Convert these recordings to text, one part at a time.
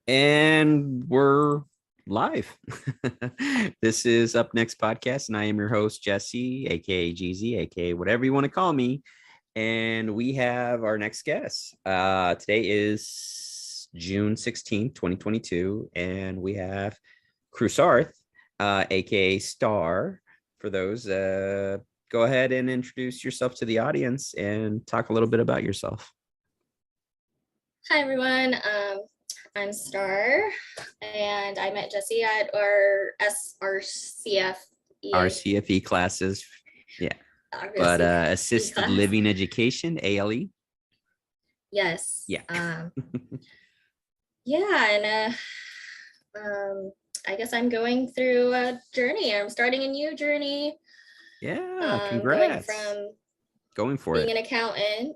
And we're live. This is Up Next Podcast, and I am your host, Jesse, aka GZ, aka whatever you want to call me. And we have our next guest. Today is June 16th, 2022, and we have Crusarth, aka Star. For those, go ahead and introduce yourself to the audience and talk a little bit about yourself. Hi, everyone. I'm Star, and I met Jesse at our RCFE classes. Yeah. But assisted living education, ALE. Yes. Yeah. And I guess I'm going through a journey. I'm starting a new journey. Yeah, congrats. Going for being an accountant.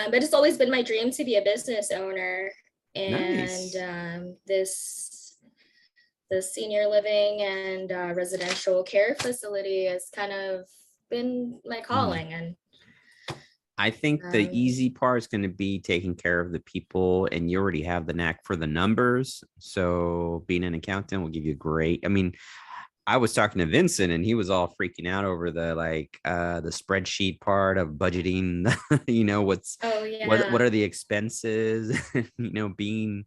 But it's always been my dream to be a business owner, and nice. The senior living and residential care facility has kind of been my calling. And I think the easy part is going to be taking care of the people, and you already have the knack for the numbers. So being an accountant will give you great. I mean, I was talking to Vincent and he was all freaking out over the spreadsheet part of budgeting, what are the expenses, being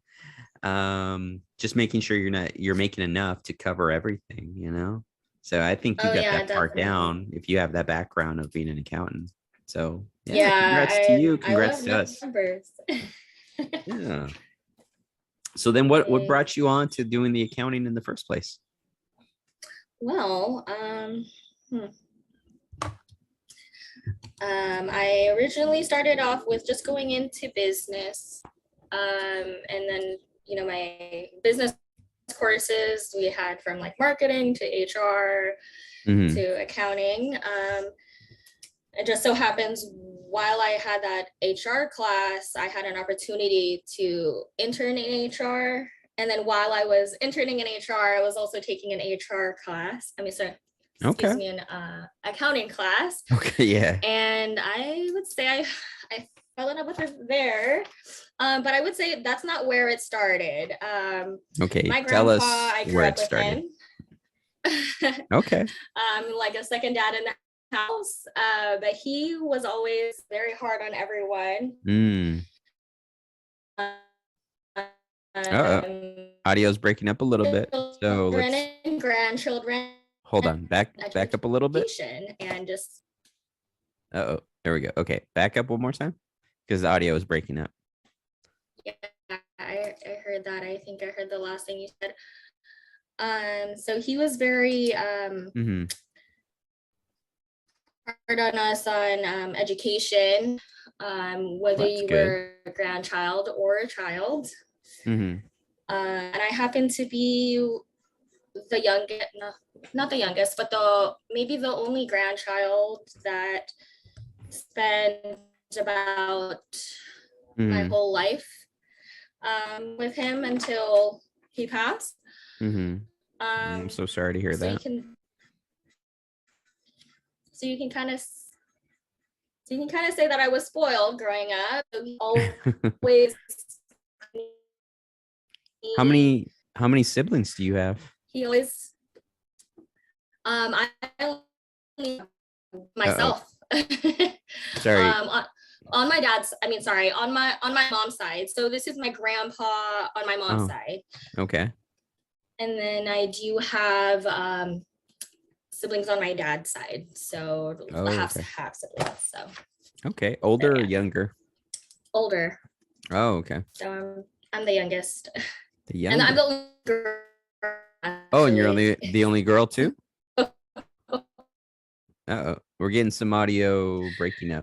just making sure you're making enough to cover everything, so I think you got that part down if you have that background of being an accountant. So congrats to you, congrats to us. Yeah. So then what brought you on to doing the accounting in the first place? Well, I originally started off with just going into business, and then my business courses we had from like marketing to HR to accounting. It just so happens while I had that HR class, I had an opportunity to intern in HR. And then while I was interning in HR, I was also taking an HR class. An accounting class. Okay, yeah. And I would say I fell in love with her there. But I would say that's not where it started. Okay, my tell grandpa, us I grew where up it with started. Him. Okay. Like a second dad in the house. But he was always very hard on everyone. Audio's breaking up a little bit, so let's and grandchildren. Hold on, back up a little bit. And just there we go. Okay, back up one more time because the audio is breaking up. Yeah, I heard that. I think I heard the last thing you said. So he was very hard on us on education, whether you were a grandchild or a child. And I happened to be the youngest, not the youngest, but maybe the only grandchild that spent about my whole life with him until he passed. I'm so sorry to hear that. So you can kind of say that I was spoiled growing up. He always. How many siblings do you have? He always. I myself. Sorry. On my dad's, on my mom's side. So this is my grandpa on my mom's side. Okay. And then I do have siblings on my dad's side. So half siblings. So. Okay. Older or younger? Older. Oh, okay. So I'm the youngest. The youngest. And I'm the only girl. Oh, and you're the only girl too? Uh-oh. We're getting some audio breaking up.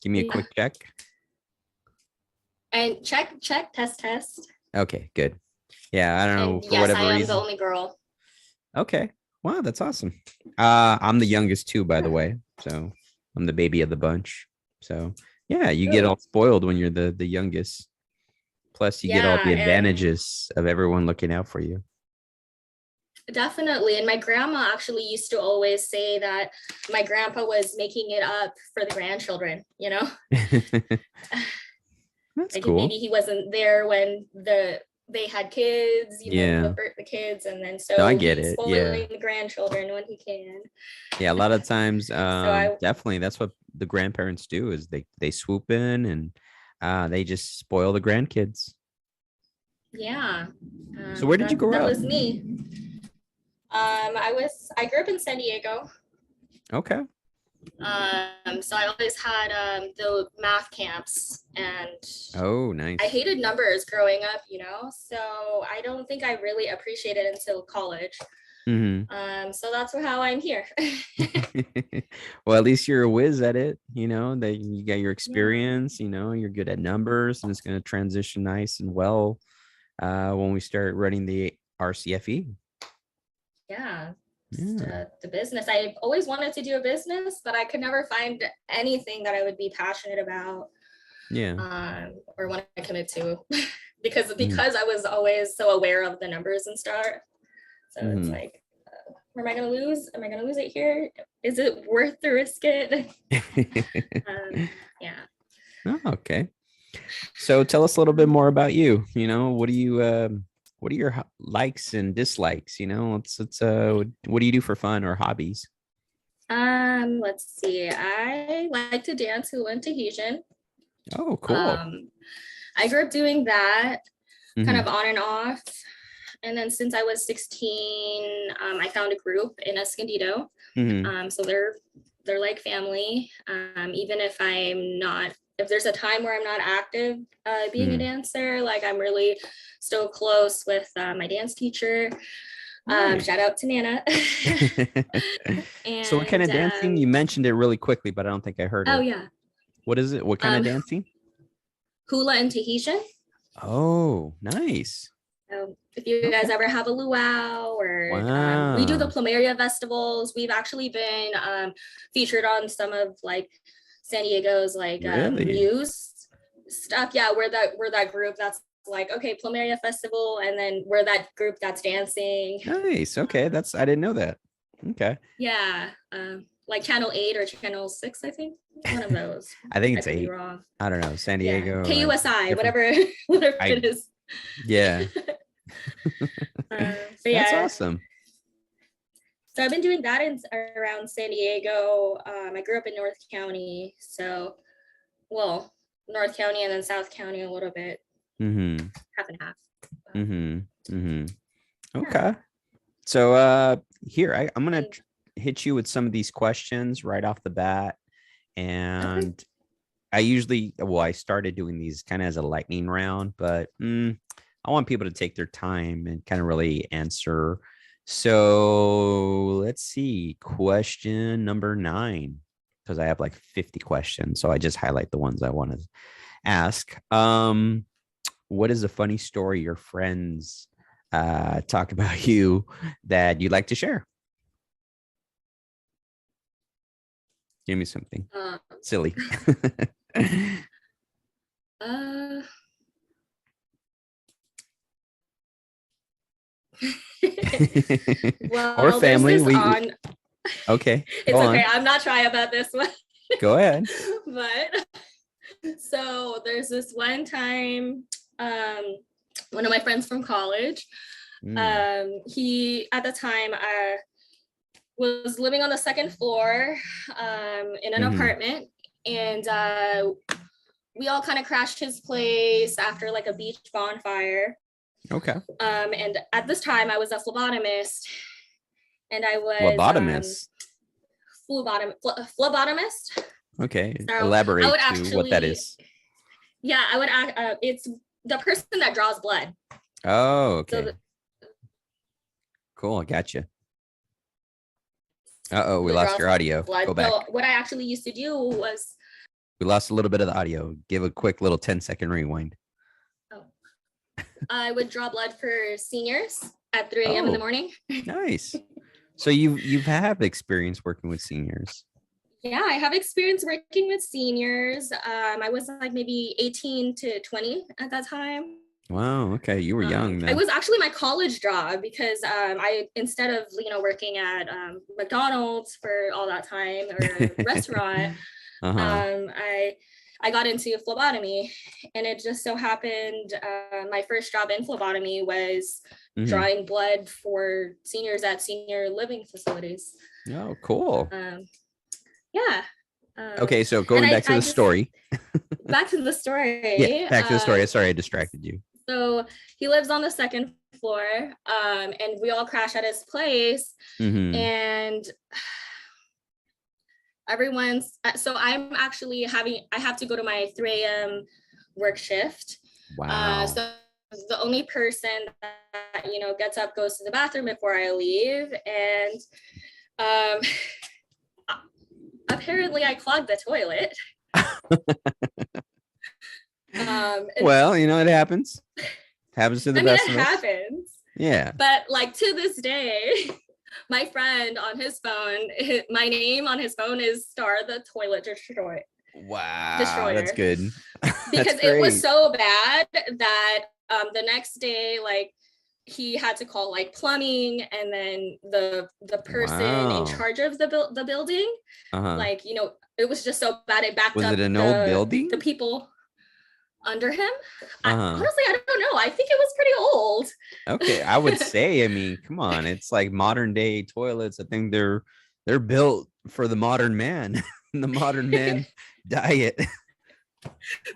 Give me a quick check. And check, test. Okay, good. Yeah, I don't know. For whatever reason. Yes, I am the only girl. Okay. Wow, that's awesome. I'm the youngest too, by the way. So I'm the baby of the bunch. So yeah, you get all spoiled when you're the youngest. Plus you get all the advantages of everyone looking out for you. Definitely. And my grandma actually used to always say that my grandpa was making it up for the grandchildren, That's Like cool. maybe he wasn't there when they had kids, Yeah. the kids, and then No, I so get he's it. Yeah. spoiling the grandchildren when he can. Yeah. A lot of times, So I definitely that's what the grandparents do is they swoop in and they just spoil the grandkids. yeah, So where did you grow that up? was me. I grew up in San Diego. Okay. So I always had the math camps, and Oh, I nice. hated numbers growing up, so I don't think I really appreciated it until college. Hmm. So that's how I'm here. Well, at least you're a whiz at it, that you got your Yeah, experience, you're good at numbers and it's going to transition nice and well when we start running the RCFE. yeah. Yeah. The business. I've always wanted to do a business, but I could never find anything that I would be passionate about, Yeah. or want to commit to, because Mm-hmm. I was always so aware of the numbers and stuff. So it's Mm-hmm. like, am I going to lose? Am I going to lose it here? Is it worth the risk it? Yeah. Oh, okay. So tell us a little bit more about you. What are your likes and dislikes? What do you do for fun or hobbies? Let's see. I like to dance hula and Tahitian. Oh, cool. Um, I grew up doing that kind Hmm. of on and off. And then since I was 16, I found a group in Escondido. Hmm. So they're like family. Even if there's a time where I'm not active being a Hmm. dancer, like I'm really still close with my dance teacher. Shout Nice. out to Nana. So what kind And of dancing? You mentioned it really quickly, but I don't think I heard oh it. yeah, What is it? What kind of um, dancing? hula and Tahitian. Oh, nice. So if you guys Okay. ever have a luau, or we do the Wow. plumeria festivals. We've actually been featured on some of like San Diego's like Really? news stuff. Yeah, we're that group that's like, okay, plumeria festival, and then we're that group that's dancing. Nice. Okay. I didn't know that. Okay. Yeah, like Channel 8 or Channel 6, I think, one of those. I think I it's could be 8. wrong. I don't know. San Yeah, Diego, like KUSI, different. whatever whatever I it is. Yeah. But That's yeah, awesome. so I've been doing that in around San Diego. I grew up in North County, so well, North County and then South County a little bit, Mm-hmm. half and half. Mm-hmm. Mm-hmm. Yeah. Okay. So here I'm gonna And hit you with some of these questions right off the bat. okay. And I started doing these kind of as a lightning round, but I want people to take their time and kind of really answer. So let's see. Question number 9, because I have like 50 questions. So I just highlight the ones I want to ask. What is a funny story your friends talk about you that you'd like to share? Give me something Uh, silly. uh, Or well, there's family. this We on. Okay, go It's okay. on. I'm not shy about this one. Go ahead. But so there's this one time, one of my friends from college, Mm, he at the time was living on the second floor in an hmm. apartment, and we all kind of crashed his place after like a beach bonfire. Okay. And at this time, I was a phlebotomist, and I was Phlebotomist. phlebotomist. Okay. So I Elaborate would to what that actually, is. yeah, I would act. It's the person that draws blood. Oh, So, okay. Cool. I got you. Uh-oh, we that lost draws your audio. blood. Go So back. what I actually used to do was, We lost a little bit of the audio. Give a quick little 10-second rewind. oh, I would draw blood for seniors at 3 a.m. in the Oh, morning. nice. So you've have experience working with seniors. Yeah, I have experience working with seniors. I was like maybe 18 to 20 at that time. Wow. Okay. You were young It then. was actually my college job because I, instead of working at McDonald's for all that time or a restaurant, Uh-huh. I I got into phlebotomy, and it just so happened my first job in phlebotomy was drawing blood for seniors at senior living facilities. Oh, cool. Yeah. Okay, so going back to the story. Back to the story. Yeah, back to the story. Sorry, I distracted you. So he lives on the second floor, and we all crash at his place, and so I'm actually I have to go to my 3 a.m. work shift. Wow. So the only person that, gets up, goes to the bathroom before I leave. And apparently I clogged the toilet. Well, it happens. Happens to the best of us. It happens. Yeah. But like to this day, my friend on his phone, my name on his phone is Star the Toilet Destroyer. Wow. Destroyer. That's good. Because it was so bad that the next day, like, he had to call like plumbing, and then the person in charge of the building, like, it was just so bad. It backed up. Was it an old building? The people under him. Honestly, I don't know. I think it was pretty old. Okay, I would say, I mean, come on, it's like modern day toilets. I think they're built for the modern man, the modern man diet.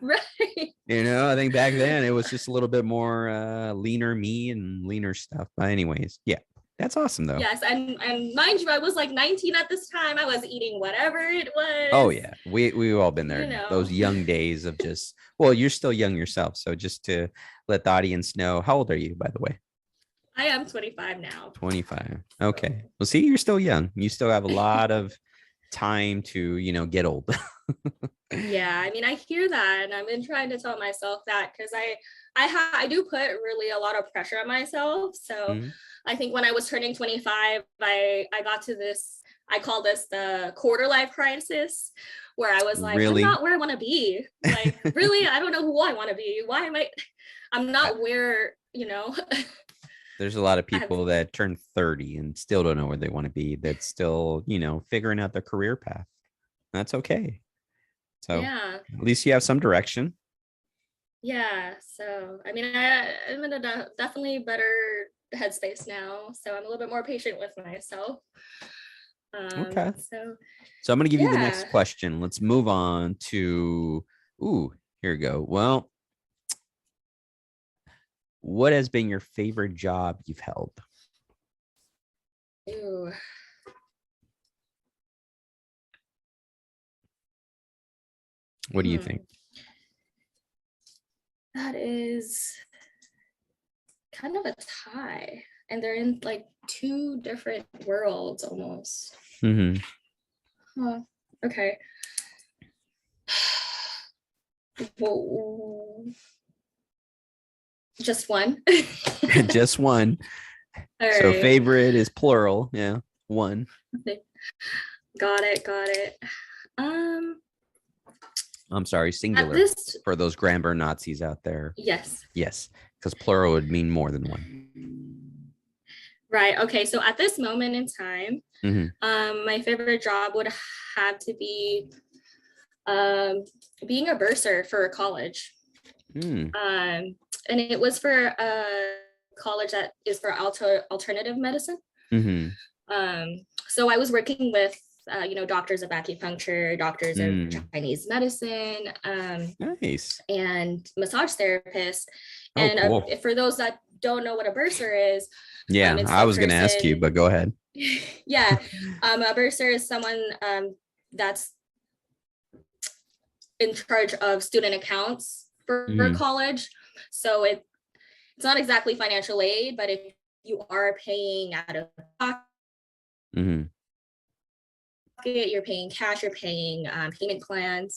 Right. I think back then it was just a little bit more leaner meat and leaner stuff. But anyways, yeah, that's awesome though. Yes, and mind you, I was like 19 at this time. I was eating whatever it was. Oh yeah, we've all been there. Those young days of just, well, you're still young yourself, so just to let the audience know, how old are you, by the way? I am 25 now. 25. Okay. Well, see, you're still young. You still have a lot of time to, get old. Yeah, I mean, I hear that, and I've been trying to tell myself that, because I do put really a lot of pressure on myself. So I think when I was turning 25, I got to this, I call this the quarter life crisis, where I was like, really? I'm not where I want to be. Like, really, I don't know who I want to be. Why am I'm not where, There's a lot of people that turn 30 and still don't know where they want to be. That's still, figuring out their career path. That's okay. So yeah, at least you have some direction. Yeah. So, I mean, I'm in a definitely better headspace now. So I'm a little bit more patient with myself. Okay. So I'm going to give you the next question. Let's move on to, here we go. Well, what has been your favorite job you've held? Ooh. What do you think? That is kind of a tie, and they're in like 2 different worlds almost. Okay. Well, just one. Just one. All so right. Favorite is plural. Yeah, one. Got it. I'm sorry, singular for those grammar Nazis out there. Yes, because plural would mean more than one. Right. Okay. So at this moment in time, my favorite job would have to be being a bursar for a college. And it was for a college that is for alternative medicine. So I was working with doctors of acupuncture, doctors of Chinese medicine, nice, and massage therapists. And cool. For those that don't know what a bursar is, I was going to ask you, but go ahead. Yeah, a bursar is someone that's in charge of student accounts for college. So it's not exactly financial aid, but if you are paying out of pocket, you're paying cash, you're paying payment plans.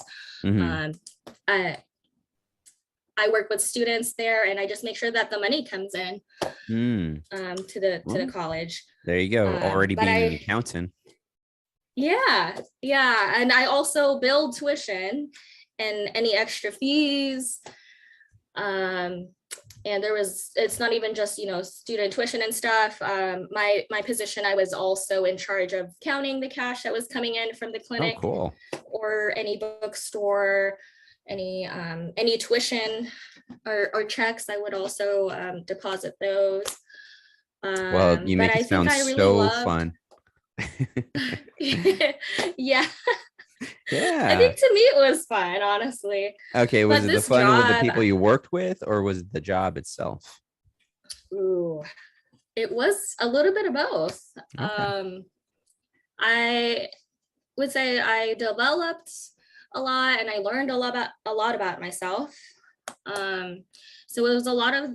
I work with students there, and I just make sure that the money comes in to the college. There you go. Already being an accountant. Yeah. And I also bill tuition and any extra fees. And it's not even just, student tuition and stuff. My position, I was also in charge of counting the cash that was coming in from the clinic. Oh, cool. Or any bookstore. any tuition or checks, I would also deposit those. Well, you But make I it think sound I really so loved, fun. yeah, I Yeah. think to me it was fun, honestly. Okay. Was But it the this fun with the job, people you worked with, or was it the job itself? ooh, it was a little bit of both. Okay. I would say I developed a lot and I learned a lot about myself. Um, so it was a lot of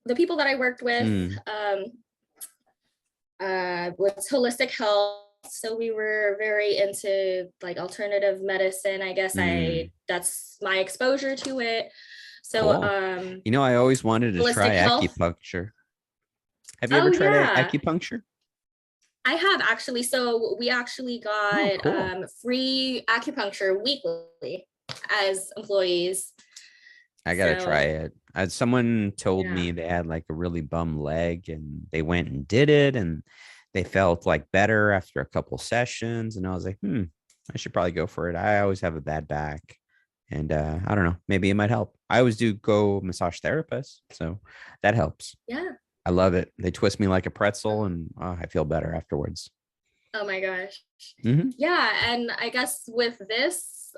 the people that I worked with Mm, was holistic health. So we were very into like alternative medicine. I guess mm, that's my exposure to it. So cool. I always wanted to try holistic health. acupuncture. Have you ever Oh tried yeah, acupuncture? I have actually. So we actually Oh, got cool. free acupuncture weekly as employees. I gotta try So it. Someone told yeah, me they had like a really bum leg and they went and did it and they felt like better after a couple sessions. And I was like, I should probably go for it. I always have a bad back. And I don't know, maybe it might help. I always do go massage therapist. So that helps. yeah. I love it. They twist me like a pretzel and I feel better afterwards. Oh my gosh. Hmm. Yeah, and I guess with this,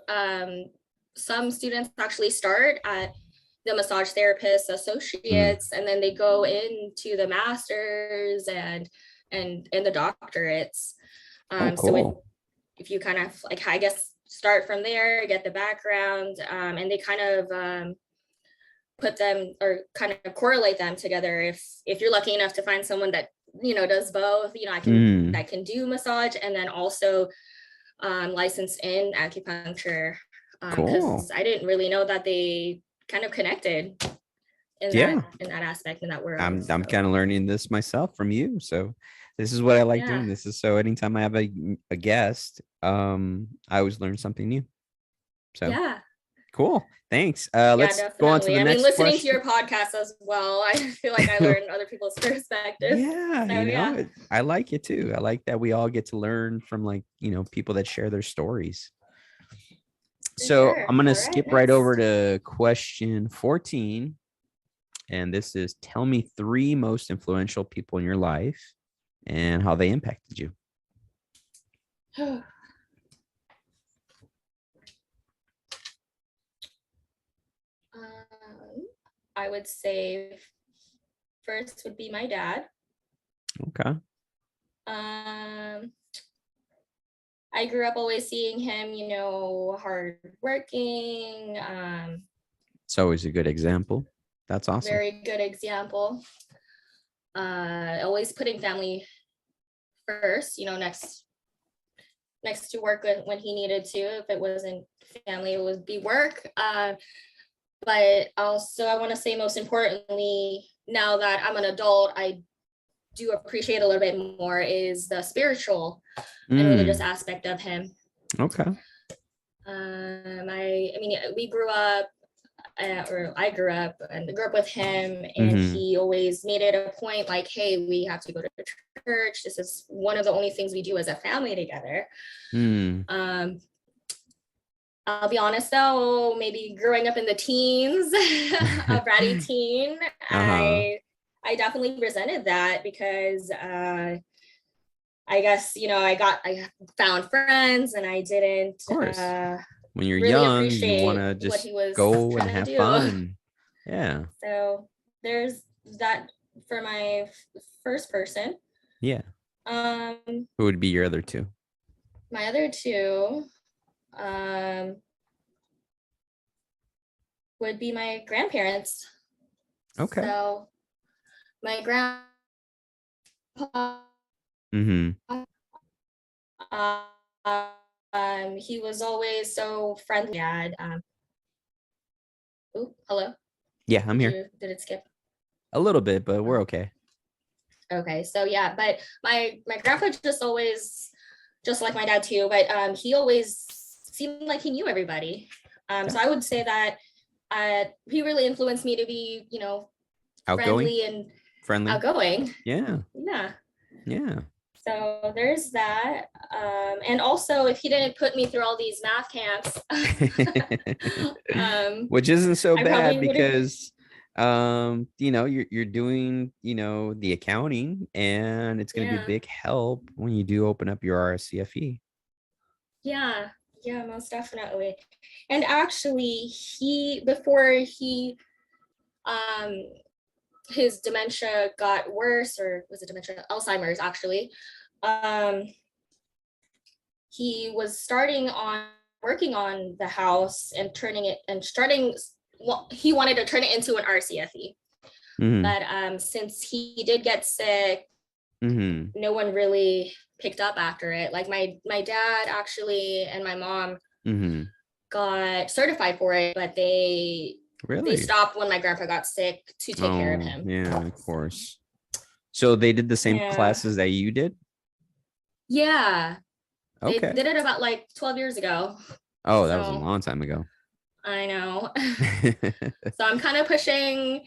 some students actually start at the massage therapist Mm. associates, and then they go into the masters and the doctorates. Oh, So cool. if you kind of like, I guess, start from there, get the background, and they kind of put them or kind of correlate them together. If you're lucky enough to find someone that does both, Mm. I can do massage and then also licensed in acupuncture, Cool. because I didn't really know that they kind of connected Yeah. in that aspect in that world. I'm So kind of learning this myself from you. So this is what I like yeah, doing. This is so anytime I have a guest, I always learn something new. So yeah, cool. Thanks. yeah, Let's go on to definitely. the I mean, next listening to question. your podcast as well, I feel like I learn other people's perspectives. Yeah, So yeah, I like it too. I like that we all get to learn from like, people that share their stories. for So sure. I'm gonna All right, skip right over next. to question 14. And this is tell me three most influential people in your life and how they impacted you. I would say first would be my dad. Okay. Um, I grew up always seeing him, hard working, It's always a good example. That's awesome. very good example. Always putting family first, next to work when he needed to. If it wasn't family, it would be work. But also, I want to say most importantly, now that I'm an adult, I do appreciate a little bit more is the spiritual and religious Mm, aspect of him. okay. I mean, we grew up, or I grew up with him, and Mm-hmm. he always made it a point like, hey, we have to go to church. This is one of the only things we do as a family together. Mm, Um, I'll be honest though, maybe growing up in the teens, a bratty teen, uh-huh. I definitely resented that because I guess I found friends and I didn't Of course. When you're really young, you want appreciate to what just he was go and trying to have do. fun. Yeah. So there's that for my first person. Yeah. Um, Who would be your other two? my other two um, would be my grandparents. Okay. So my grandpa, Mm-hmm. he was always so friendly. Dad, oh, hello. Yeah, I'm here. Did it skip? A little bit, but we're okay. Okay, so yeah, but my grandpa just always, just like my dad too, but he always seemed like he knew everybody. So I Okay. would say that he really influenced me to be, Outgoing, friendly and friendly. outgoing. Yeah. Yeah. Yeah. So there's that. And also, if he didn't put me through all these math camps, Which isn't so I bad probably would have. because you're doing the accounting, and it's going to be a Yeah, big help when you do open up your RCFE. yeah, yeah, most definitely. And actually, before um, his dementia got worse, or was it dementia? Alzheimer's, actually. Um, he was starting on working on the house and turning it and starting. Well, he wanted to turn it into an RCFE, Mm-hmm. but since he did get sick, Mm-hmm. no one really picked up after it. Like my dad actually and my mom Mm-hmm. got certified for it, but they Really? stopped when my grandpa got sick to take care of Oh, him. yeah, of course. So they did the same Yeah. classes that you did? Yeah. They Okay. did it about like 12 years ago. Oh, that was a So long time ago. I know. So I'm kind of pushing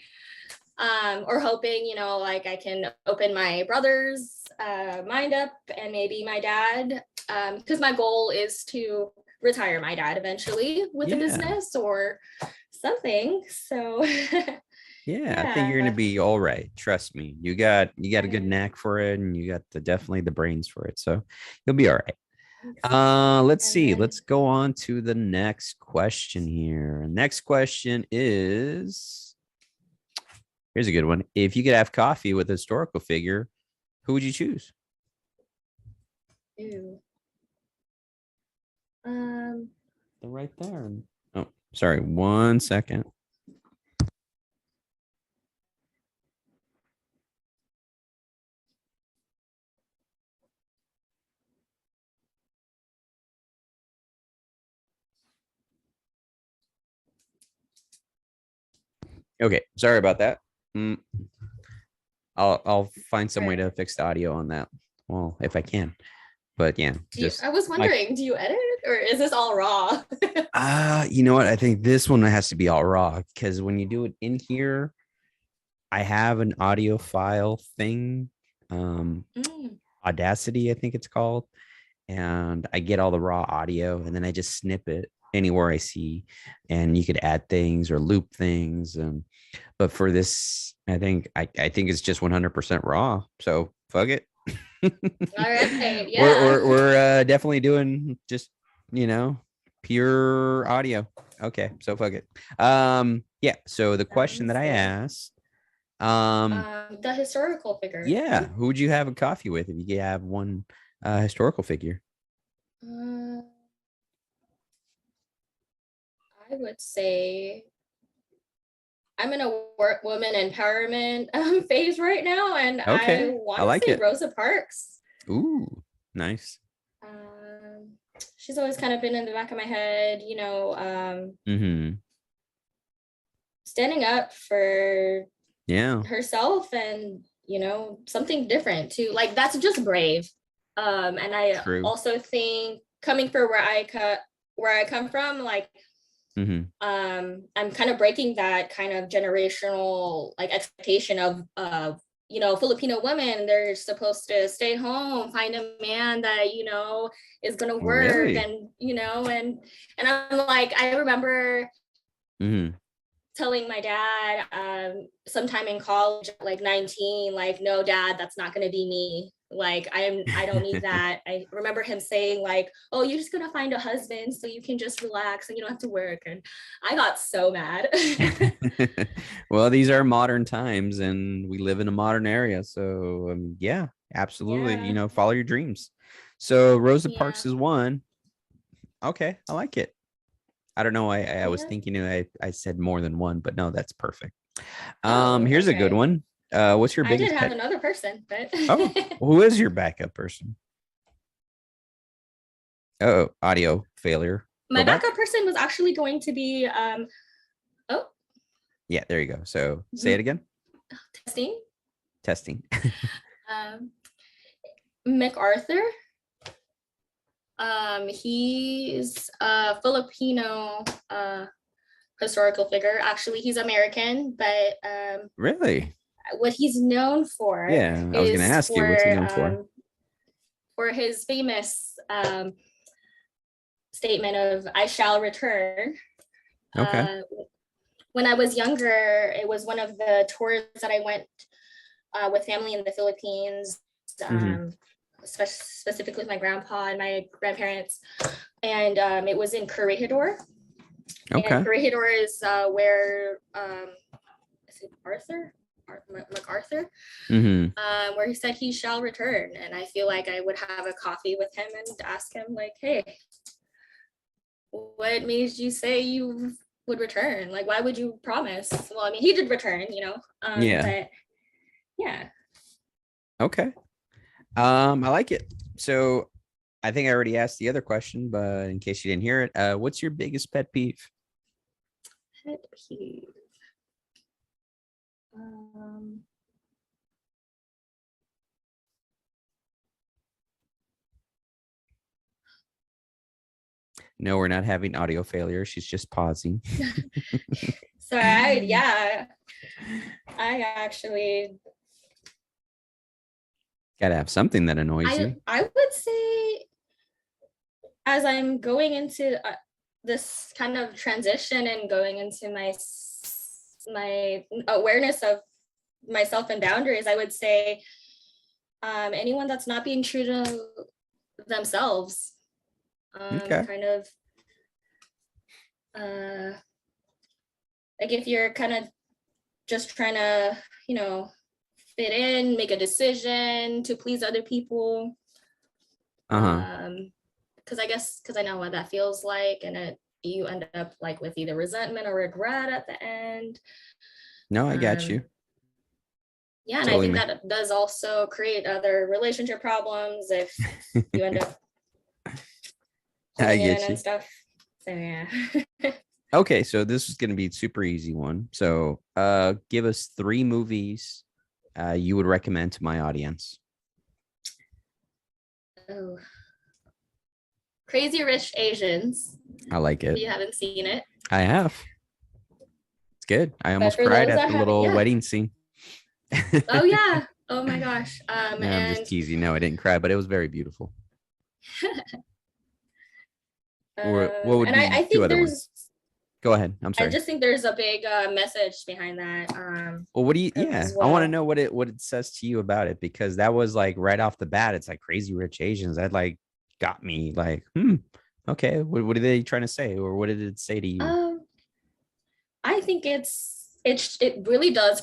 or hoping, like I can open my brother's mind up and maybe my dad, because my goal is to retire my dad eventually with a Yeah. business or something. So Yeah, I think you're gonna yeah. be all right. Trust me. You got a good knack for it, and you got definitely the brains for it. So you'll be all right. Let's And see. then Let's go on to the next question here. Next question is, here's a good one. If you could have coffee with a historical figure, who would you choose? ew. Um They're right there. Oh, sorry. 1 second. Okay, sorry about that. Mm, I'll find some all way to right. fix the audio on that. Well, if I can. But yeah, just I was my wondering, do you edit or is this all raw? you know what? I think this one has to be all raw because when you do it in here, I have an audio file thing, um, Mm, Audacity, I think it's called, and I get all the raw audio and then I just snip it anywhere I see, and you could add things or loop things. But for this, I think it's just 100% raw. So fuck it. all right. we're Yeah. we're, we're definitely doing just you know pure audio. Okay, so fuck it. Yeah. So the question that Sounds I good. asked, um, The historical figure. yeah, who would you have a coffee with if you could have one historical figure? Uh, I would say I'm in a woman empowerment phase right now, and I Okay, I want to like say it. Rosa Parks. Ooh, nice. She's always kind of been in the back of my head, Mm-hmm. standing up for Yeah, herself and, something different too. Like that's just brave. And I true. also think coming for where I come from, like Mm-hmm. I'm kind of breaking that kind of generational like expectation of Filipino women. They're supposed to stay home, find a man that is gonna work, Really? and and I'm like, I remember Mm-hmm. telling my dad sometime in college, like 19, like, no, dad, that's not going to be me. Like, I don't need that. I remember him saying, like, oh, you're just going to find a husband so you can just relax and you don't have to work. And I got so mad. Well, these are modern times and we live in a modern area. So, yeah, absolutely. Yeah. Follow your dreams. So, Rosa Parks Yeah. is one. Okay, I like it. I don't know. I was Yeah. thinking I said more than one, but no, that's perfect. Oh, Here's a good okay. one. What's your I did biggest have pet? another person, but Oh, who is your backup person? Oh, audio failure. my Go back. backup person was actually going to be oh, Yeah, there you go. So say it again. testing. Testing. Um MacArthur. He's a Filipino historical figure. Actually, he's American, but Really? what he's known for Yeah, I was gonna is ask you, what's he known for? for his famous statement of "I shall return." Okay. When I was younger, it was one of the tours that I went with family in the Philippines, specifically with my grandpa and my grandparents, and it was in Corregidor. Okay. And Corregidor is where is it MacArthur, where he said he shall return. And I feel like I would have a coffee with him and ask him, like, hey, what made you say you would return? Like, why would you promise? Well, I mean, he did return, but yeah. Okay. I like it. So I think I already asked the other question, but in case you didn't hear it, what's your biggest pet peeve? Pet peeve. No, we're not having audio failure. She's just pausing. So I actually Gotta have something that annoys you. I would say, as I'm going into this kind of transition and going into my awareness of myself and boundaries, I would say anyone that's not being true to themselves, Okay. kind of like if you're kind of just trying to, fit in, make a decision to please other people. Because I know what that feels like, and you end up like with either resentment or regret at the end. No, I got you. Yeah, and totally. I think that does also create other relationship problems if you end up I get you. And stuff. So yeah. Okay, so this is going to be a super easy one. So give us 3 movies you would recommend to my audience. Oh. Crazy Rich Asians. I like it. If you haven't seen it. I have. It's good. I almost cried at the little wedding scene. Oh yeah. Oh my gosh. No, I'm just teasing. No, I didn't cry, but it was very beautiful. Or what would be I think 2 other ones? Go ahead. I'm sorry. I just think there's a big message behind that. Well, what do you? Yeah, well. I want to know what it says to you about it, because that was like right off the bat. It's like Crazy Rich Asians. That like got me like, okay. What are they trying to say, or what did it say to you? I think it really does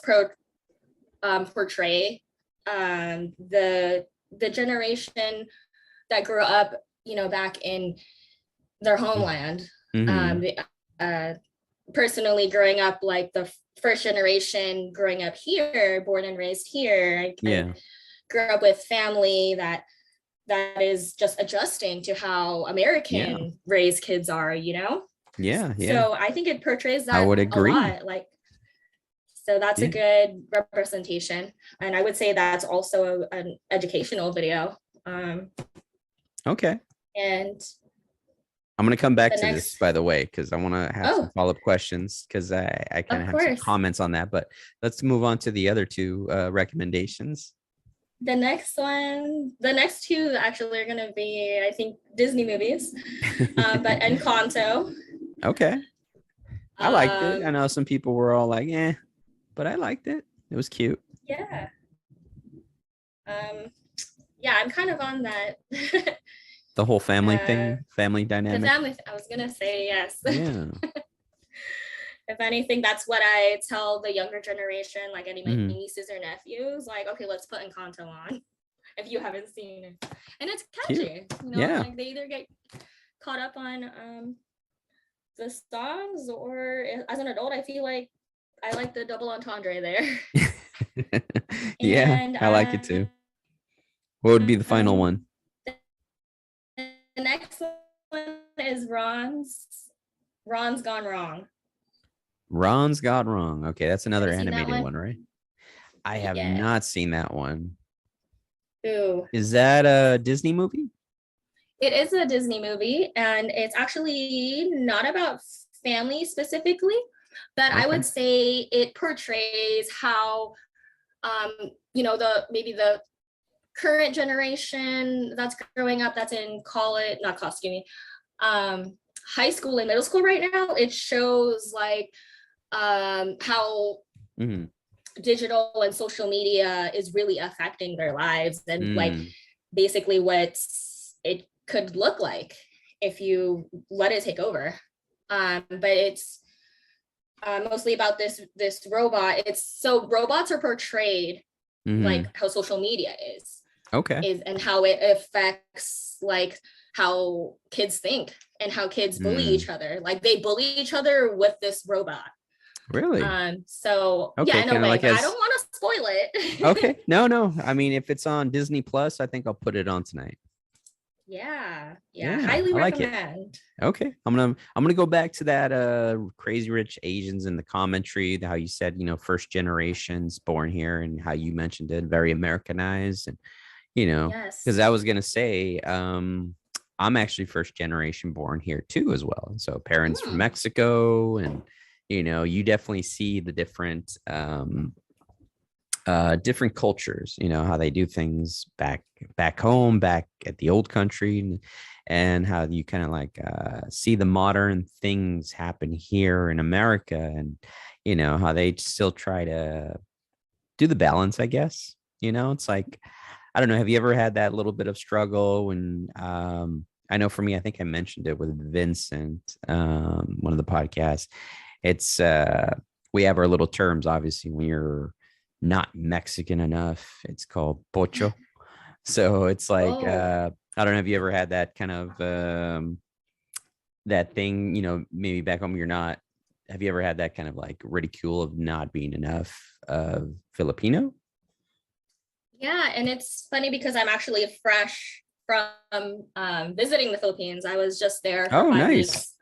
portray the generation that grew up, back in their homeland. Personally growing up, like the first generation growing up here, born and raised here, I grew up with family that is just adjusting to how American raised kids are, So I think it portrays that I would agree. a lot. Like, so that's a good representation, and I would say that's also an educational video. Okay. And I'm going to come back to this, by the way, because I want to have some follow-up questions, because I kind of have some comments on that. But let's move on to the other 2 recommendations. The next 2 actually are going to be, I think, Disney movies, but Encanto. Okay. I liked it. I know some people were all like, but I liked it. It was cute. Yeah. Yeah, I'm kind of on that. The whole family thing, family dynamic. The family, I was gonna say yes. Yeah. If anything, that's what I tell the younger generation, like any of my nieces or nephews, like, okay, let's put Encanto on if you haven't seen it. And it's catchy. Like they either get caught up on the songs, or as an adult, I feel like I like the double entendre there. And, I like it too. What would be the final one? The next one is Ron's Gone Wrong. Ron's Gone Wrong. Okay, that's another animated one, right? I have not seen that one. Ooh. Is that a Disney movie? It is a Disney movie, and it's actually not about family specifically, but I would say it portrays how, maybe the current generation that's growing up, that's in college, not college, excuse me, high school and middle school right now, it shows like how digital and social media is really affecting their lives, and like basically what it could look like if you let it take over. But it's mostly about this robot. It's so robots are portrayed like how social media is. Okay. And how it affects like how kids think and how kids bully each other. Like they bully each other with this robot. Really? So okay, yeah, in a way, like but I don't want to spoil it. Okay. No. I mean, if it's on Disney Plus, I think I'll put it on tonight. Yeah. Highly I like recommend. It. Okay. I'm gonna go back to that Crazy Rich Asians in the commentary, how you said, first generations born here, and how you mentioned it, very Americanized, and Yes. because I was gonna say, I'm actually first generation born here too as well. So parents from Mexico, and you definitely see the different different cultures, how they do things back home, back at the old country, and how you kind of like see the modern things happen here in America, and how they still try to do the balance, I guess. It's like, I don't know, have you ever had that little bit of struggle when I know for me, I think I mentioned it with Vincent, one of the podcasts. It's we have our little terms, obviously, when you're not Mexican enough, it's called pocho. So it's like I don't know, have you ever had that kind of that thing, maybe back home you're not, have you ever had that kind of like ridicule of not being enough Filipino? Yeah, and it's funny because I'm actually fresh from visiting the Philippines. I was just there for 5 weeks.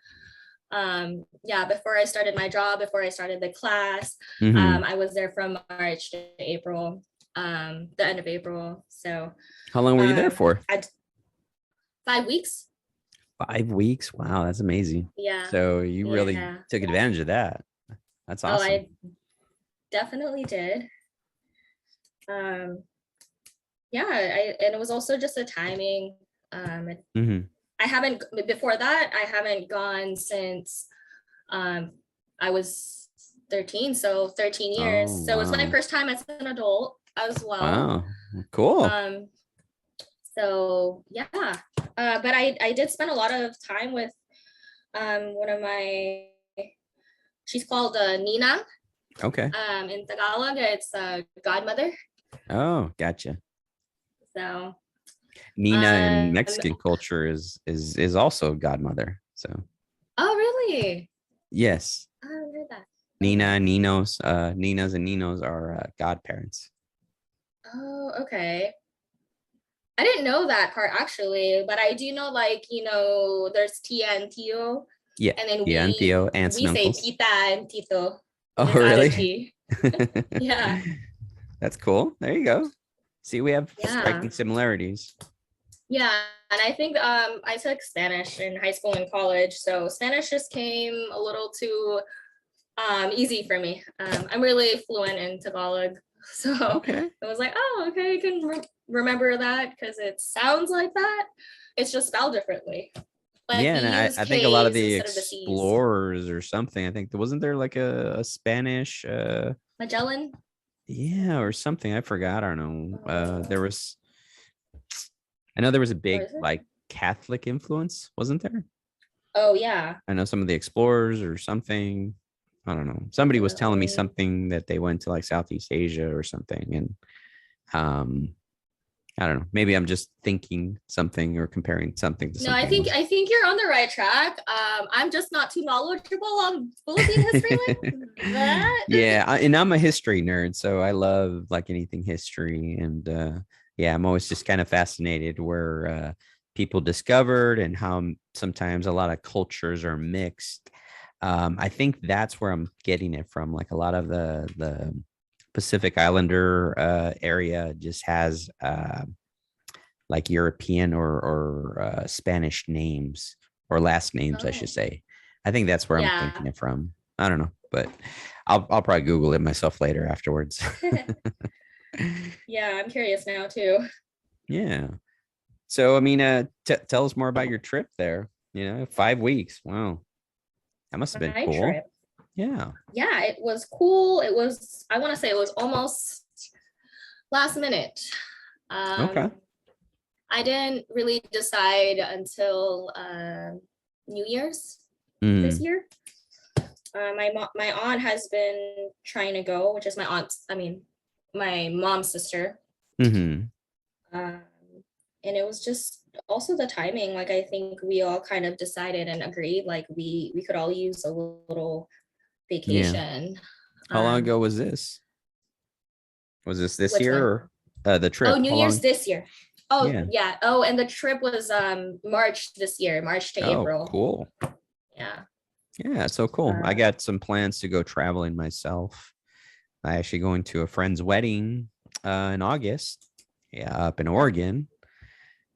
Before I started my job, before I started the class, I was there from March to April, the end of April. So how long were you there for? 5 weeks. 5 weeks. Wow, that's amazing. Yeah. So you really took advantage of that. That's awesome. Oh, I definitely did. And it was also just a timing. I haven't, before that, I haven't gone since I was 13, so 13 years. So it was my first time as an adult as well. Wow, cool. So yeah, but I did spend a lot of time with one of my, she's called Nina. Okay. In Tagalog, it's godmother. Oh, gotcha. So Nina in Mexican culture is also godmother. So. Oh, really? Yes. I heard that. Nina and Ninos, Ninas and Ninos are godparents. Oh, okay. I didn't know that part actually, but I do know, like, there's Tia and Tio. Yeah. And then Tia and Tio, aunts and uncles. We say Tita and Tito. Oh, really? Yeah. That's cool. There you go. See, we have striking similarities. Yeah, and I think I took Spanish in high school and college, so Spanish just came a little too easy for me. I'm really fluent in Tagalog, so it was like, oh, okay, I can remember that because it sounds like that. It's just spelled differently. Like, yeah, and I think a lot of the explorers or something, I think, wasn't there like a Spanish Magellan? Yeah, or something. I forgot. I don't know. I know there was a big like Catholic influence, wasn't there? Oh yeah. I know some of the explorers or something. I don't know. Somebody was telling me something that they went to like Southeast Asia or something, and I don't know. Maybe I'm just thinking something or comparing something to something. No, I think you're on the right track. I'm just not too knowledgeable on Philippine history like that. Yeah, and I'm a history nerd, so I love like anything history, and I'm always just kind of fascinated where people discovered and how sometimes a lot of cultures are mixed. I think that's where I'm getting it from. Like a lot of the Pacific Islander area just has like European or Spanish names or last names, I should say. I think that's where I'm thinking it from. I don't know, but I'll probably Google it myself later afterwards. Yeah, I'm curious now too. Yeah. So, I mean, tell us more about your trip there. 5 weeks. Wow. That must have been My cool. trip. Yeah. Yeah, it was cool. It was, I want to say it was almost last minute. Okay. Um, I didn't really decide until New Year's this Mm. year. My aunt has been trying to go, which is my aunt's, I mean, my mom's sister. Hmm. Um, and it was just also the timing. Like I think we all kind of decided and agreed, like we could all use a little Yeah. vacation. How long Um, ago was this? Was this which year one? or the Oh, trip? New How Year's long? this year. Oh Yeah. yeah. Oh, and the trip was March this year, March to Oh, April. cool. Yeah. Yeah, so cool. I Uh, got some plans to go traveling myself. I actually going to a friend's wedding in August. Yeah, up in Oregon.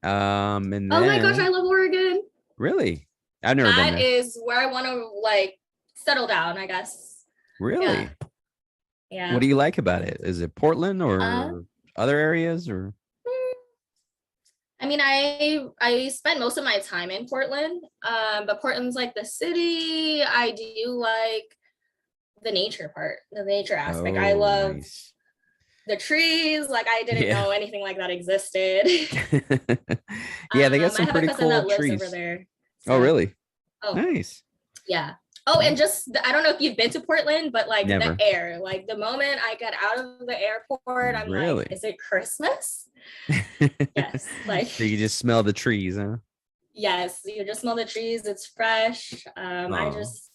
And oh my gosh, I then love Oregon. really, I've never been That there. is where I want to like settle down, I guess. Yeah. Really? What Yeah. do you like about it? Is it Portland Uh, or other areas or? I mean, I spent most of my time in Portland, but Portland's like the city. I do like the nature part, the nature aspect. I Oh, love nice. the trees. Like I didn't Yeah. know anything like that existed. Yeah, they got I some have a pretty cousin cool that lives over trees. there. Oh, So, really? oh Nice. yeah. Oh, and just I don't know if you've been to Portland, but like the Never. air, like the moment I get out of the airport, I'm like, Really? is it Christmas? Yes. Like So you just smell the trees, huh? yes, you just smell the trees. It's fresh. I Oh, just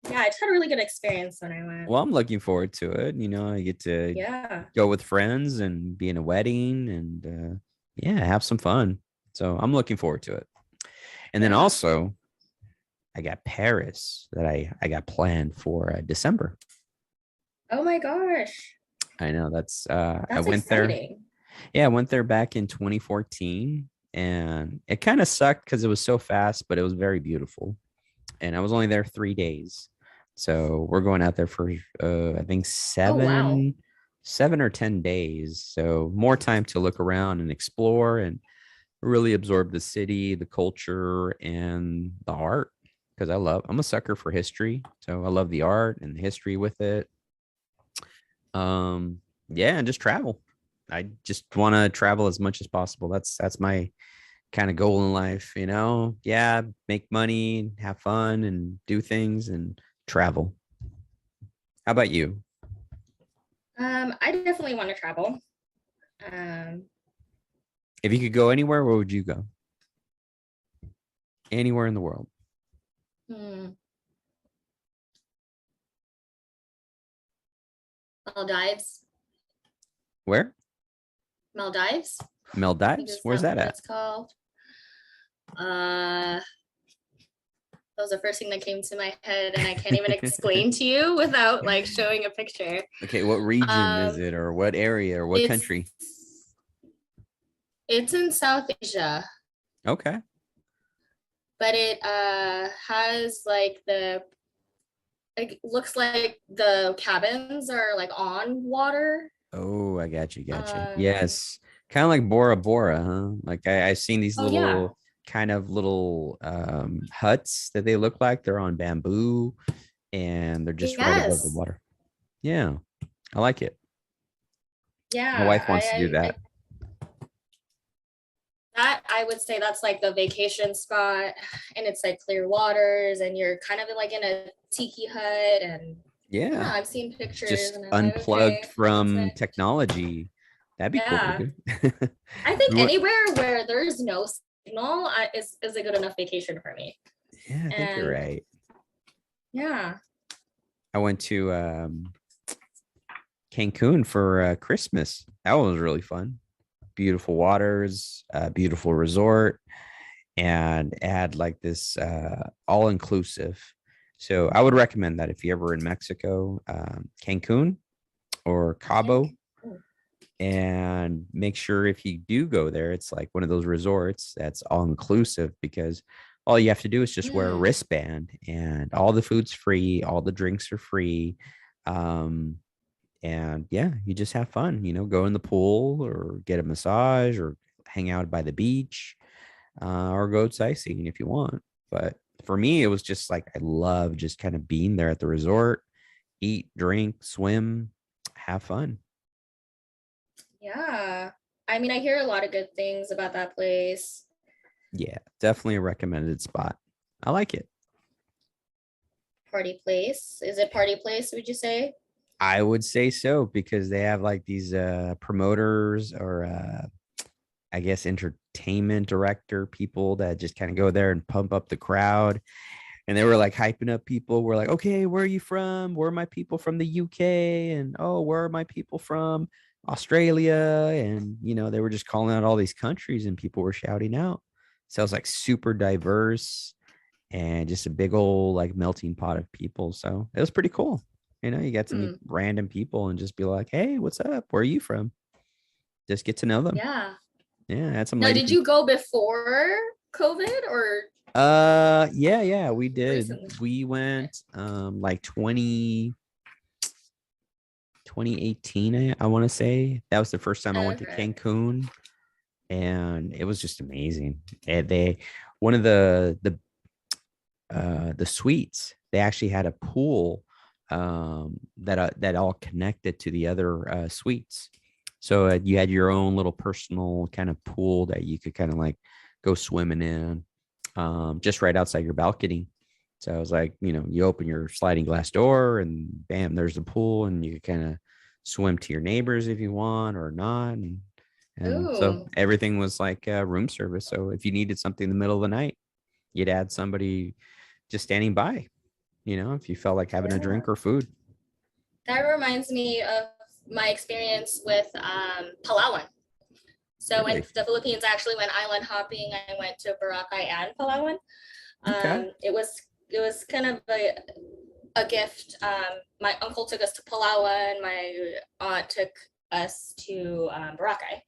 yeah, I just had a really good experience when I went. well, I'm looking forward to it. I get to Yeah. go with friends and be in a wedding and yeah, have some fun. So I'm looking forward to it. And then Yeah. also, I got Paris that I got planned for December. Oh my gosh. I know that's I That's went there. exciting. Yeah, I went there back in 2014 and it kind of sucked because it was so fast, but it was very beautiful. And I was only there 3 days. So we're going out there for I think Oh wow. seven or 10 days. So more time to look around and explore and really absorb the city, the culture, and the art. Because I'm a sucker for history. So I love the art and the history with it. Um, yeah, and just travel. I just want to travel as much as possible. That's my kind of goal in life. Yeah, make money, have fun, and do things and travel. How about you? I definitely want to travel. Um, If you could go anywhere, where would you go? Anywhere in the world. hmm, Maldives. Where? Maldives. I think Maldives? is Where's that that what at? it's called? Uh, that was the first thing that came to my head, and I can't even explain to you without like showing a picture. Okay, what region is Um, it, or what area, or what it's country? it's in South Asia, Okay. but it has like the it looks like the cabins are like on water. Oh, I got you. Um, Yes, kind of like Bora Bora, huh? Like I've seen these oh yeah, little kind of little huts that they look like they're on bamboo and they're just right above the yes, water. Yeah, I like it. My yeah. wife wants to do that. That I would say that's like the vacation spot, and it's like clear waters, and you're kind of like in a tiki hut, and yeah, Yeah, I've seen pictures, just and I'm like, unplugged okay, that's from it. technology. That'd be cool, Yeah, dude. I think We went- anywhere where there's no signal is a good enough vacation for me. yeah, I think you're And right. yeah, I went to Cancun for Christmas. That was really fun. Beautiful waters, beautiful resort, and it had like this all inclusive. So I would recommend that if you're ever in Mexico, Cancun or Cabo, and make sure if you do go there, it's like one of those resorts that's all inclusive because all you have to do is just wear a mm, wristband and all the food's free, all the drinks are free. Um, And yeah, you just have fun, go in the pool or get a massage or hang out by the beach, or go sightseeing if you want. But for me, it was just like, I love just kind of being there at the resort, eat, drink, swim, have fun. Yeah. I mean, I hear a lot of good things about that place. Yeah, definitely a recommended spot. I like it. Party place. Is it party place, would you say? I would say so because they have like these promoters or I guess entertainment director people that just kind of go there and pump up the crowd. And they were like hyping up people. We're like, okay, where are you from? Where are my people from the UK? And oh, where are my people from Australia? And they were just calling out all these countries and people were shouting out. So it was like super diverse and just a big old like melting pot of people. So it was pretty cool. You get to meet Hmm. random people and just be like, hey, what's up? Where are you from? Just get to know them. Yeah. Yeah, I had some Now, lady did from you go before COVID or yeah, we did. recently? We went like 2018, I want to say. That was the first time I went to Okay. Cancun, and it was just amazing. And they one of the suites, they actually had a pool that all connected to the other suites. So you had your own little personal kind of pool that you could kind of like go swimming in, just right outside your balcony. So I was like, you open your sliding glass door and bam, there's the pool, and you could kind of swim to your neighbors if you want or not. And so Oh, everything was like room service. So if you needed something in the middle of the night, you'd add somebody just standing by, if you felt like having a yeah. drink or food. That reminds me of my experience with Palawan. So in Really? the Philippines, actually went island hopping. I went to Boracay and Palawan. Okay. It was kind of a gift. My uncle took us to Palawan. My aunt took us to Boracay.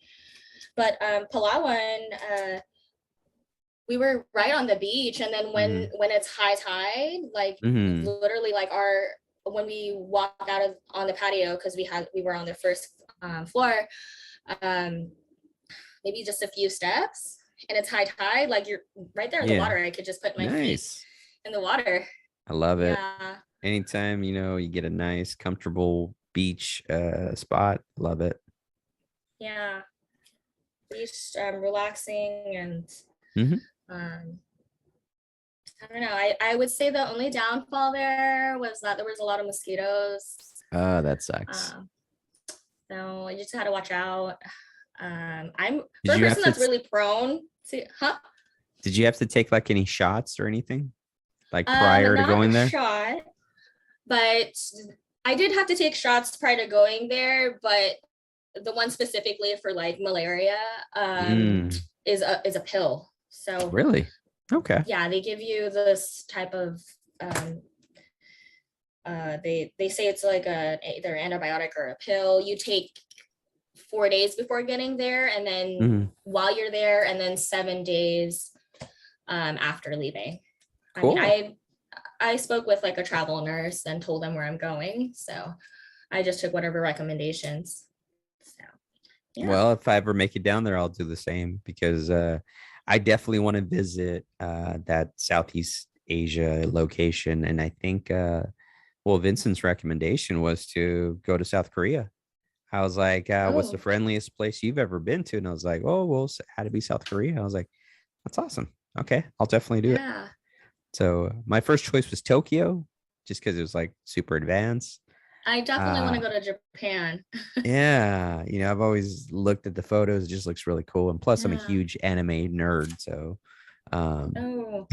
But Palawan, we were right on the beach, and then when Hmm. when it's high tide, like Hmm. literally, like our when we walk out of on the patio, because we were on the first floor, um, maybe just a few steps, and it's high tide, like you're right there in the Yeah. water. I could just put my feet Nice. in the water. I love it. Yeah, Anytime, you get a nice, comfortable beach spot, love it. yeah, beach, relaxing, and Hmm. um, I don't know. I would say the only downfall there was that there was a lot of mosquitoes. That sucks. Um, so I just had to watch out. I'm Did for a you have person to that's really prone to, huh? did you have to take like any shots or anything like prior to Not a going there? shot, but I did have to take shots prior to going there. But the one specifically for like malaria Mm, is a pill. So really? Okay. yeah, they give you this type of um, they say it's like either an antibiotic or a pill you take 4 days before getting there, and then Hmm. while you're there, and then 7 days after leaving. I mean, Cool. I spoke with like a travel nurse and told them where I'm going, so I just took whatever recommendations. So yeah. Well, if I ever make it down there, I'll do the same because I definitely want to visit that Southeast Asia location. And I think, well, Vincent's recommendation was to go to South Korea. I was like, what's the Oh friendliest place you've ever been to? And I was like, oh, well, it had to be South Korea. I was like, that's awesome. Okay, I'll definitely do it. yeah, So my first choice was Tokyo, just because it was like super advanced. I definitely want Uh, to go to Japan. Yeah, I've always looked at the photos. It just looks really cool. And plus, I'm a Yeah. huge anime nerd, so um Oh,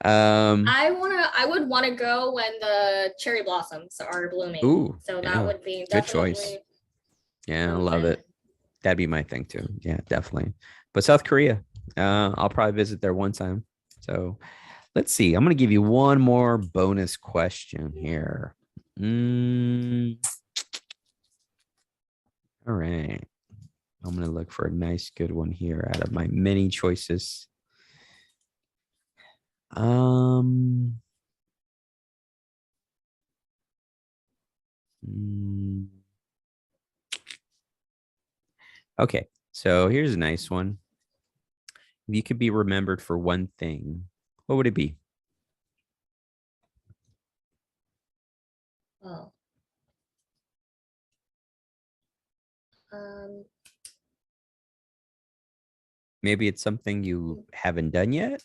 um I would want to go when the cherry blossoms are blooming. ooh, So that yeah, would be good choice. definitely Yeah, I love something. it. That'd be my thing too. Yeah, definitely. But South Korea, I'll probably visit there one time. So let's see. I'm gonna give you one more bonus question here. Mm, all right. I'm gonna look for a nice good one here out of my many choices. Um, Mm. Okay, so here's a nice one. If you could be remembered for one thing, what would it be? Oh. Um, Maybe it's something you haven't done yet.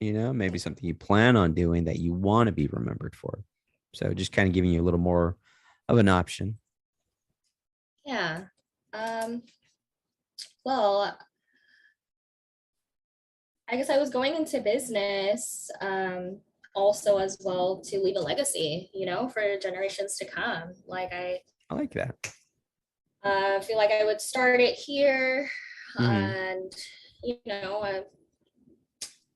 Maybe something you plan on doing that you want to be remembered for. So just kind of giving you a little more of an option. yeah. Um, well, I guess I was going into business also as well to leave a legacy, for generations to come. Like I like that. feel like I would start it here, Mm-hmm. and you know, uh,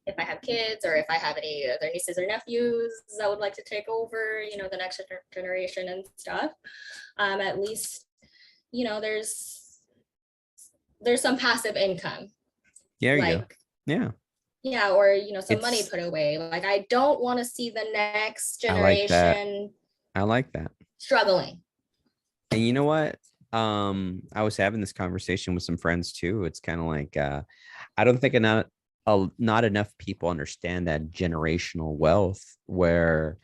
if I have kids or if I have any other nieces or nephews that would like to take over, the next generation and stuff. At least, there's some passive income, There you go. like Yeah. yeah, or some money It's put away. Like I don't want to see the next I like that. generation I like that. struggling. And you know what? I was having this conversation with some friends too. It's kind of like I don't think not enough people understand that generational wealth where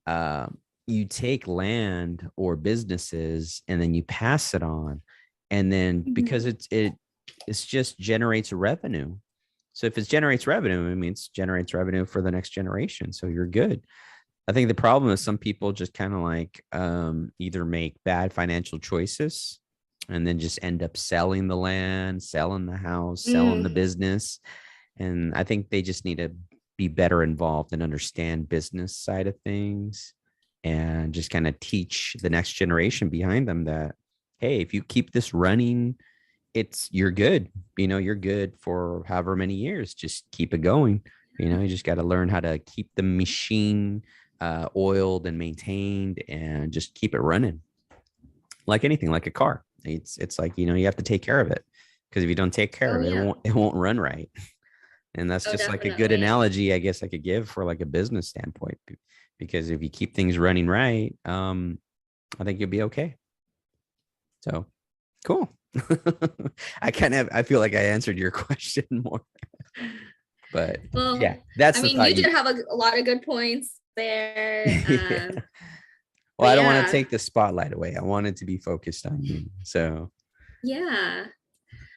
uh, you take land or businesses and then you pass it on, and then because Mhm. it's just generates revenue. So if it generates revenue, it means generates revenue for the next generation. So you're good. I think the problem is some people just kind of like either make bad financial choices and then just end up selling the land, selling the house, selling the Mm. business. And I think they just need to be better involved and understand business side of things and just kind of teach the next generation behind them that, hey, if you keep this running, you're good. You're good for however many years. Just keep it going. You just got to learn how to keep the machine oiled and maintained and just keep it running like anything, like a car. It's like, you have to take care of it, because if you don't take care Oh of it, yeah. it won't run right. And that's Oh just like a good definitely. analogy, I guess I could give for like a business standpoint, because if you keep things running right, I think you'll be okay. So cool. I feel like I answered your question more, but Well, yeah, that's I the mean, thought you you. did have a lot of good points there. Yeah. Well, But I don't want to yeah, take the spotlight away. I want it to be focused on you. So, yeah.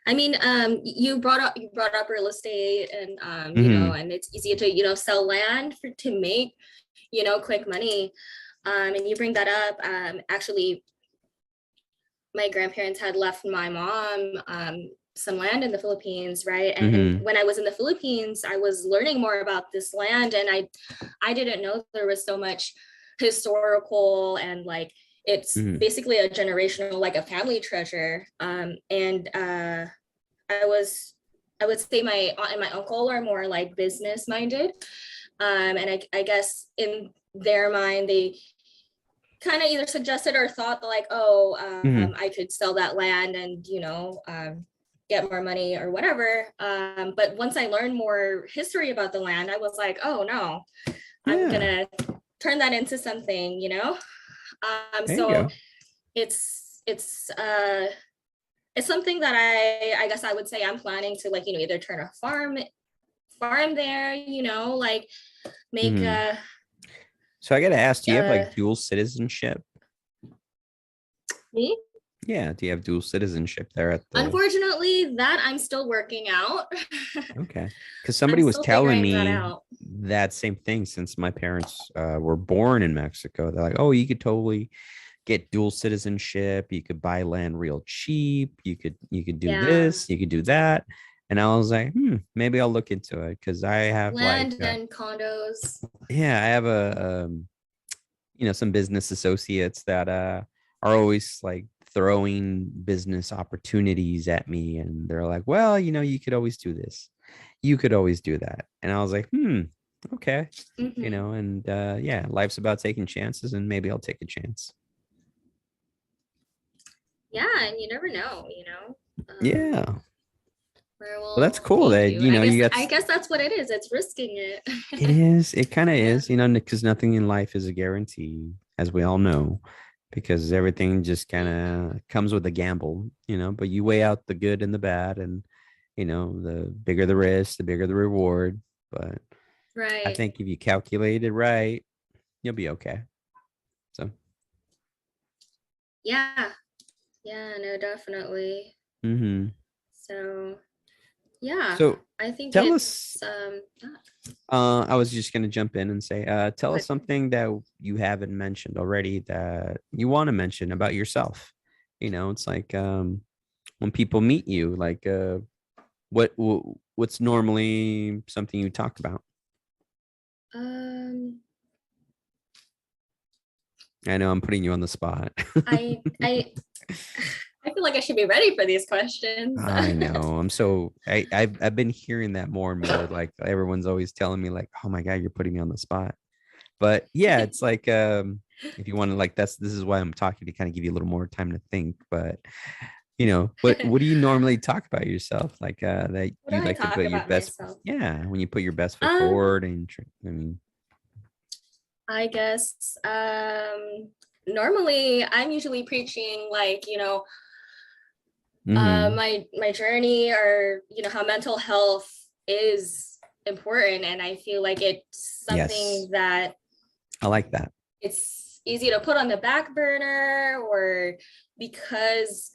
I mean, you brought up real estate, and mhm, and it's easy to sell land to make quick money. And you bring that up. Actually, my grandparents had left my mom some land in the Philippines, right? And mhm, when I was in the Philippines, I was learning more about this land, and I didn't know there was so much historical, and like it's mhm, basically a generational, like a family treasure. And I was I would say my aunt and my uncle are more like business minded. And I guess in their mind, they kind of either suggested or thought like, oh, mhm. I could sell that land and, get more money or whatever. But once I learned more history about the land, I was like, oh no, I'm Yeah, gonna turn that into something, there you So go. it's it's uh it's something that I guess I would say I'm planning to, like, either turn a farm there, like make Mhm. So I got to ask, do you have uh like dual citizenship? me. Yeah, do you have dual citizenship there at the? Unfortunately, that I'm still working out. Okay, because I'm somebody was still telling figuring that me out. that same thing since my parents were born in Mexico. They're like, oh, you could totally get dual citizenship. You could buy land real cheap. You could do Yeah. this. You could do that. And I was like, maybe I'll look into it because I have like, Land and condos. yeah, I have some business associates that are always like throwing business opportunities at me, and they're like, well, you could always do this, you could always do that. And I was like, okay. Hmm. And yeah, life's about taking chances, and maybe I'll take a chance. Yeah, and you never know, Yeah. where it Well, that's will cool lead that you. And I you guess got. I guess that's what it is. It's risking It it. is, it kind of Yeah. is, because nothing in life is a guarantee, as we all know. because everything just kind of comes with a gamble, but you weigh out the good and the bad, and the bigger the risk, the bigger the reward. But I Right. think if you calculate it right, you'll be okay. So Yeah. Yeah, no, definitely. mhm. So yeah, So I think tell us, it's I was just going to jump in and say, tell us but something that you haven't mentioned already that you want to mention about yourself. It's like, when people meet you, like, what's normally something you talk about? um I know I'm putting you on the spot. I I feel like I should be ready for these questions. I know. I've been hearing that more and more. Like, everyone's always telling me, like, oh my God, you're putting me on the spot. But yeah, it's like, if you want to, like, this is why I'm talking, to kind of give you a little more time to think. But what do you normally talk about yourself, like, that What do you I like to talk put your about best, myself? yeah, when you put your best foot Um, forward, and I mean. I guess normally I'm usually preaching like, Mm-hmm. my journey, or how mental health is important, and I feel like it's Yes, something that I like that. it's easy to put on the back burner, or because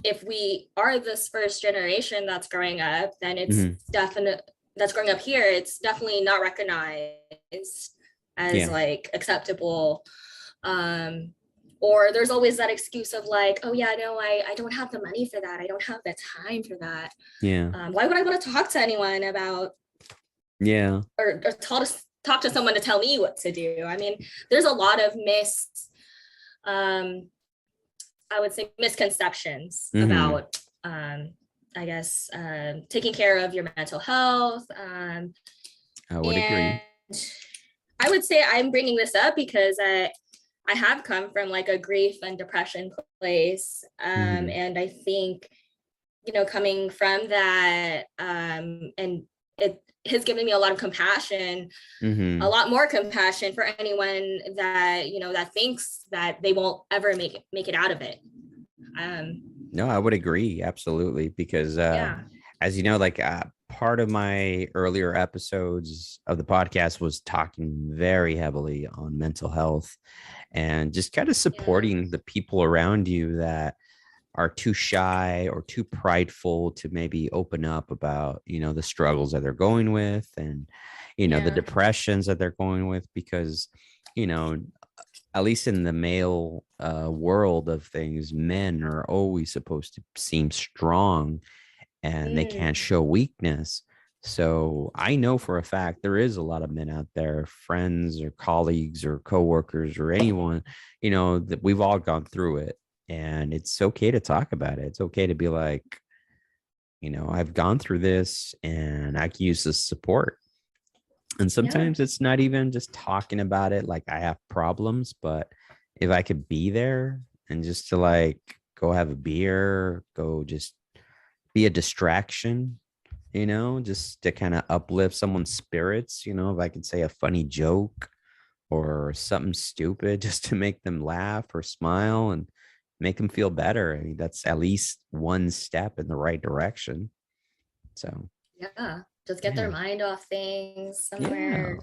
if we are this first generation that's growing up, then it's Mm-hmm. definite that's growing up here, it's definitely not recognized as Yeah, like acceptable. um or there's always that excuse of like, oh yeah, no, I don't have the money for that, I don't have the time for that. yeah, Why would I want to talk to anyone about, yeah. or talk to someone to tell me what to do? I mean, there's a lot of um I would say misconceptions Mm-hmm. about, I guess, taking care of your mental health. I would And agree. I would say I'm bringing this up because I have come from like a grief and depression place. Mm-hmm. And I think, coming from that, and it has given me a lot of compassion, a Mm-hmm. lot more compassion for anyone that, that thinks that they won't ever make it out of it. Um, No, I would agree absolutely, because yeah. as you know, like, part of my earlier episodes of the podcast was talking very heavily on mental health, and just kind of Yeah. supporting the people around you that are too shy or too prideful to maybe open up about, the struggles that they're going with, and the Yeah. depressions that they're going with, because you know at least in the male world of things, men are always supposed to seem strong, and they can't Mm, show weakness. So I know for a fact there is a lot of men out there, friends or colleagues or coworkers or anyone, that we've all gone through it. And it's okay to talk about it. It's okay to be like, I've gone through this and I can use this support. And yeah. sometimes it's not even just talking about it like I have problems, but if I could be there and just to, like, go have a beer, go just be a distraction, just to kind of uplift someone's spirits, if I could say a funny joke or something stupid just to make them laugh or smile and make them feel better. I mean, that's at least one step in the right direction. So, Yeah. Just get their yeah. mind off things Yeah. somewhere,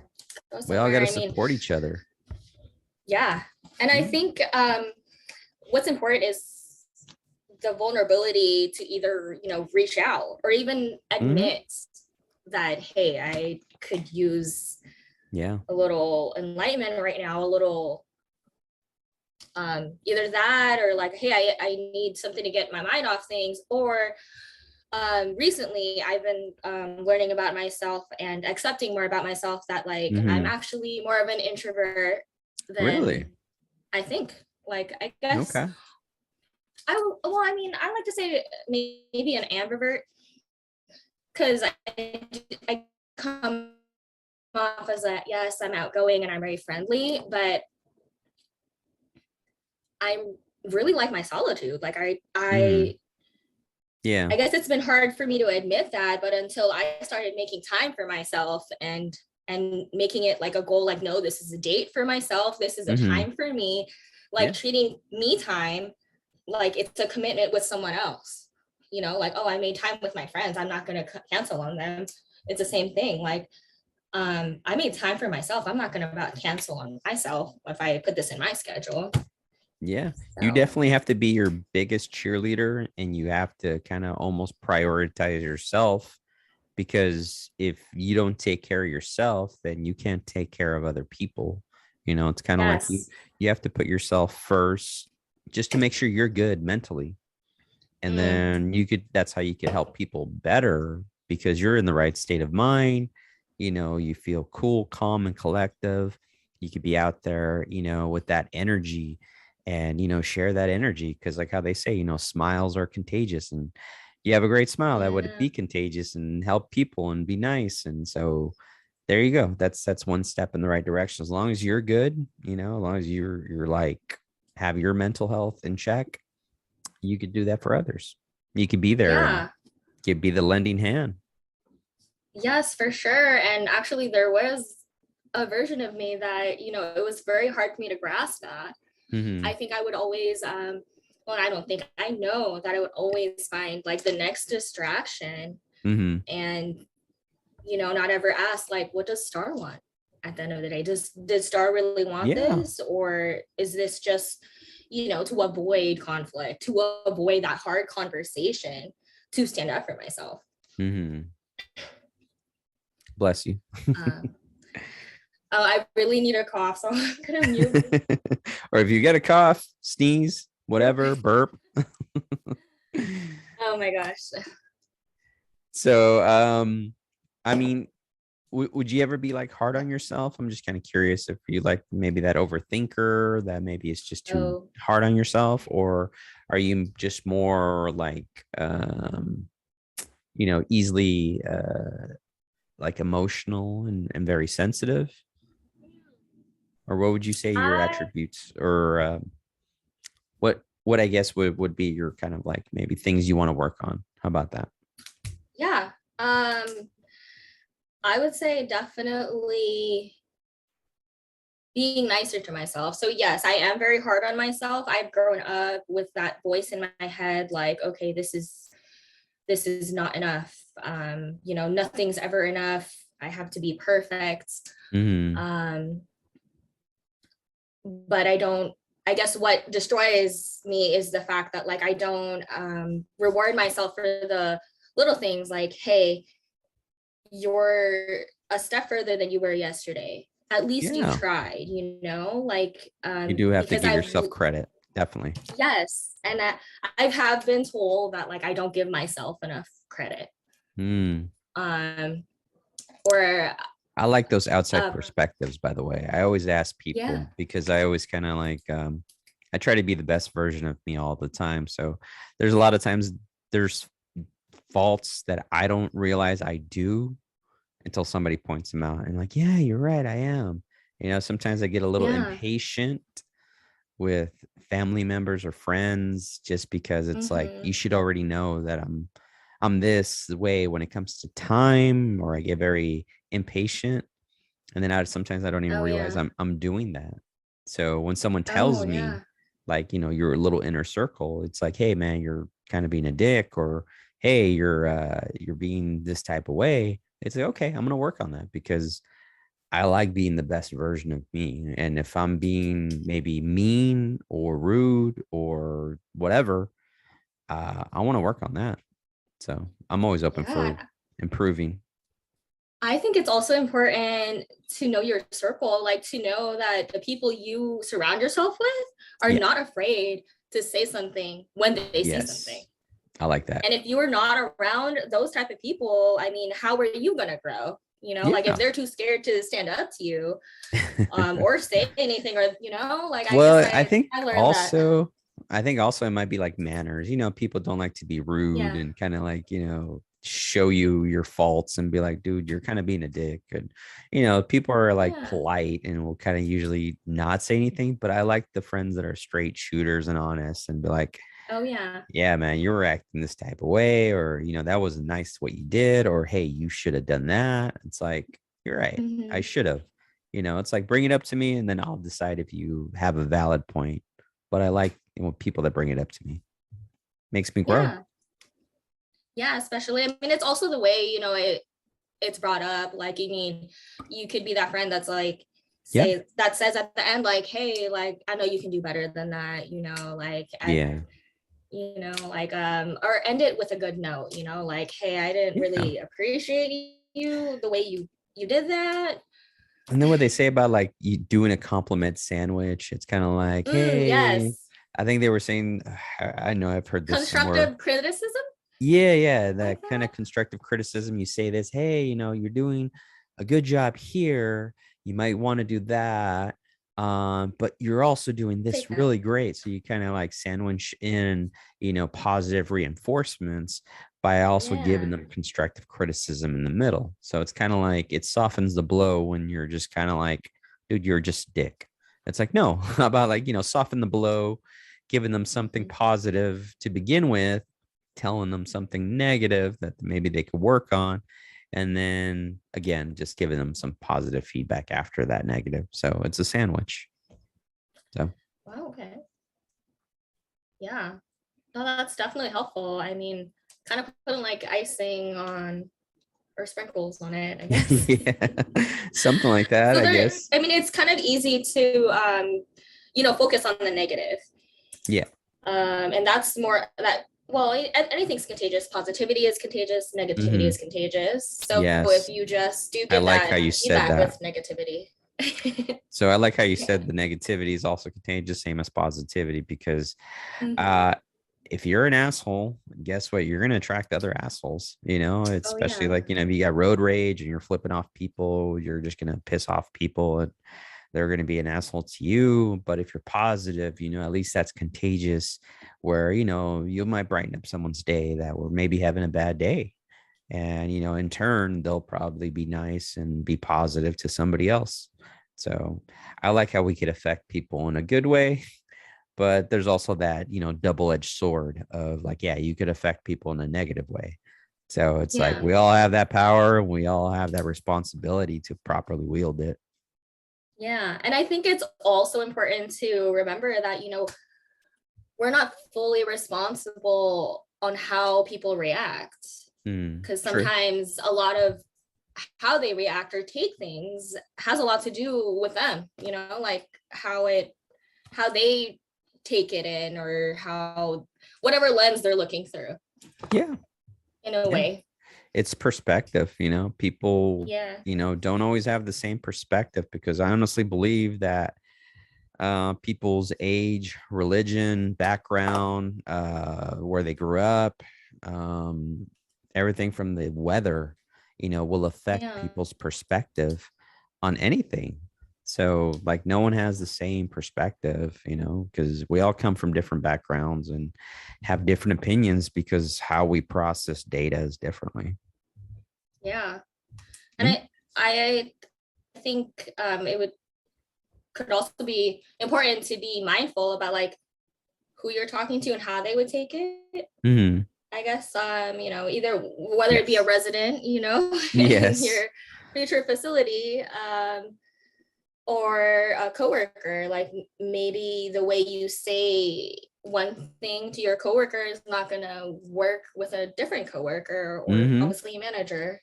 go We all got somewhere. to I mean, support each other. yeah. And I Yeah. think what's important is the vulnerability to either, reach out or even Hmm. admit that, hey, I could use Yeah. a little enlightenment right now, a little either that, or like, hey, I need something to get my mind off things. Or recently I've been learning about myself and accepting more about myself, that like I'm Hmm. actually more of an introvert than Really? I think. Like, I guess Okay. well, I mean, I like to say maybe an ambivert, because I come off as a, yes, I'm outgoing and I'm very friendly, but I'm really like my solitude. Like Hmm. Yeah. I guess it's been hard for me to admit that, but until I started making time for myself and making it like a goal, like, no, this is a date for myself, this is a Hmm. time for me, like treating me time like it's a commitment with someone else, like, oh, I made time with my friends, I'm not going to cancel on them. It's the same thing. Like, I made time for myself, I'm not going to cancel on myself if I put this in my schedule. Yeah, So, you definitely have to be your biggest cheerleader, and you have to kind of almost prioritize yourself, because if you don't take care of yourself, then you can't take care of other people. It's kind of like you yes. you have to put yourself first just to make sure you're good mentally. And then that's how you could help people better, because you're in the right state of mind. You feel cool, calm, and collective. You could be out there, with that energy, and, share that energy. Cause like how they say, smiles are contagious, and you have a great smile that would Yeah. be contagious and help people and be nice. And so there you go. That's one step in the right direction. As long as you're good, as long as you're like, have your mental health in check, you could do that for others. You could be there and Yeah. could be the lending hand. Yes, for sure. And actually, there was a version of me that, it was very hard for me to grasp that. Mm-hmm. I think I would always, well, I don't think, I know that I would always find like the next distraction, Mm-hmm. and, not ever ask, like, what does Star want at the end of the day? Did Star really want Yeah. this? Or is this just, to avoid conflict, to avoid that hard conversation, to stand up for myself? Mm-hmm. Bless you. Um, oh, I really need a cough, so I'm gonna mute. Or if you get a cough, sneeze, whatever, burp. Oh my gosh. So, I mean, would you ever be like hard on yourself? I'm just kind of curious if you like maybe that overthinker that maybe it's just too Oh, hard on yourself, or are you just more like, easily like emotional and very sensitive? Or what would you say your I attributes, or what I guess would be your kind of like maybe things you want to work on? How about that? yeah. I would say definitely being nicer to myself. So yes, I am very hard on myself. I've grown up with that voice in my head, like, okay, this is not enough. Nothing's ever enough. I have to be perfect. Mm-hmm. Um, but I guess what destroys me is the fact that, like, I don't reward myself for the little things, like, hey, you're a step further than you were yesterday. At least you Yeah, tried, like, you do have to because give yourself credit. Definitely. yes, and I have been told that, like, I don't give myself enough credit. Mm. Um, or I like those outside uh, perspectives, by the way. I always ask yeah, people because I always kind of like, I try to be the best version of me all the time. So there's a lot of times there's faults that I don't realize I do until somebody points them out, and like, yeah, you're right, I am. Sometimes I get a little yeah, impatient with family members or friends, just because it's like, you mm-hmm. should already know that I'm this way when it comes to time, or I get very impatient, and then sometimes I don't even Oh realize yeah, I'm doing that. So when someone oh tells me, yeah, like, your little inner circle, it's like, hey man, you're kind of being a dick, or hey, you're being this type of way. It's like, okay, I'm gonna work on that, because I like being the best version of me. And if I'm being maybe mean or rude or whatever, I want to work on that. So I'm always open for yeah. improving. I think it's also important to know your circle, like to know that the people you surround yourself with are Yeah. not afraid to say something when they see something. Yes. I like that. And if you are not around those type of people, I mean, how are you gonna grow? Like, if Yeah. they're too scared to stand up to you, or say anything, or like, I guess Well, I learned that. I think also it might be like manners. People don't like to be rude Yeah, and kind of like, show you your faults and be like, dude, you're kind of being a dick. And, people are like yeah, polite and will kind of usually not say anything. But I like the friends that are straight shooters and honest and be like, oh yeah, yeah, man, you were acting this type of way, or, that wasn't nice what you did, or, hey, you should have done that. It's like, you're right. I mm-hmm. should have. It's like, bring it up to me, and then I'll decide if you have a valid point but I like people that bring it up to me. Makes me grow. Yeah. Yeah, especially, I mean, it's also the way, it's brought up. Like, I mean, you could be that friend that's like, Yeah. that says at the end, like, hey, like, I know you can do better than that, like, Yeah. like, or end it with a good note, like, hey, I didn't Yeah. really appreciate you the way you did that. And then what they say about like you doing a compliment sandwich, it's kind of like, hey, Yes. I think they were saying, I know I've heard this somewhere. Constructive criticism, Yeah, like that kind that. of constructive criticism. You say this, hey, you're doing a good job here. You might want to do that. But you're also doing this Take that. really great. So you kind of like sandwich in, positive reinforcements by also giving Yeah. them constructive criticism in the middle. So it's kind of like it softens the blow when you're just kind of like, dude, you're just a dick. It's like, no, how about like, soften the blow, giving them something positive to begin with, telling them something negative that maybe they could work on, and then again just giving them some positive feedback after that negative. So it's a sandwich. So Wow, okay. Yeah. No, that's definitely helpful. I mean, kind of putting like icing on or sprinkles on it, I guess. yeah, something like that, So I there, guess. I mean, it's kind of easy to, focus on the negative. Yeah. And that's more that, well, anything's contagious. Positivity is contagious. Negativity Hmm. is contagious. So if Yes, you just do I give like how that you said feedback that. with negativity. So I like how you Yeah. said the negativity is also contagious, same as positivity, because Mm-hmm. uh if you're an asshole, guess what? You're going to attract other assholes, Oh, especially yeah. like, if you got road rage and you're flipping off people, you're just going to piss off people and they're going to be an asshole to you. But if you're positive, at least that's contagious where, you might brighten up someone's day that were maybe having a bad day. And, in turn, they'll probably be nice and be positive to somebody else. So I like how we could affect people in a good way, but there's also that double-edged sword of like, yeah, you could affect people in a negative way. So it's like Yeah. we all have that power and we all have that responsibility to properly wield it. Yeah. And I think it's also important to remember that, we're not fully responsible on how people react, because True. sometimes a lot of how they react or take things has a lot to do with them, like how they take it in, or how whatever lens they're looking through Yeah. in a Yeah. way. It's perspective. People Yeah. don't always have the same perspective, because I honestly believe that people's age, religion, background, where they grew up, um, everything from the weather, will affect Yeah. people's perspective on anything. So, like, no one has the same perspective, because we all come from different backgrounds and have different opinions because how we process data is differently. Yeah. And Yeah. I think it could also be important to be mindful about like who you're talking to and how they would take it. Hmm. I guess either whether it be a Yes. resident, in Yes. your future facility, or a coworker. Like maybe the way you say one thing to your coworker is not going to work with a different coworker, or Hmm. obviously a manager.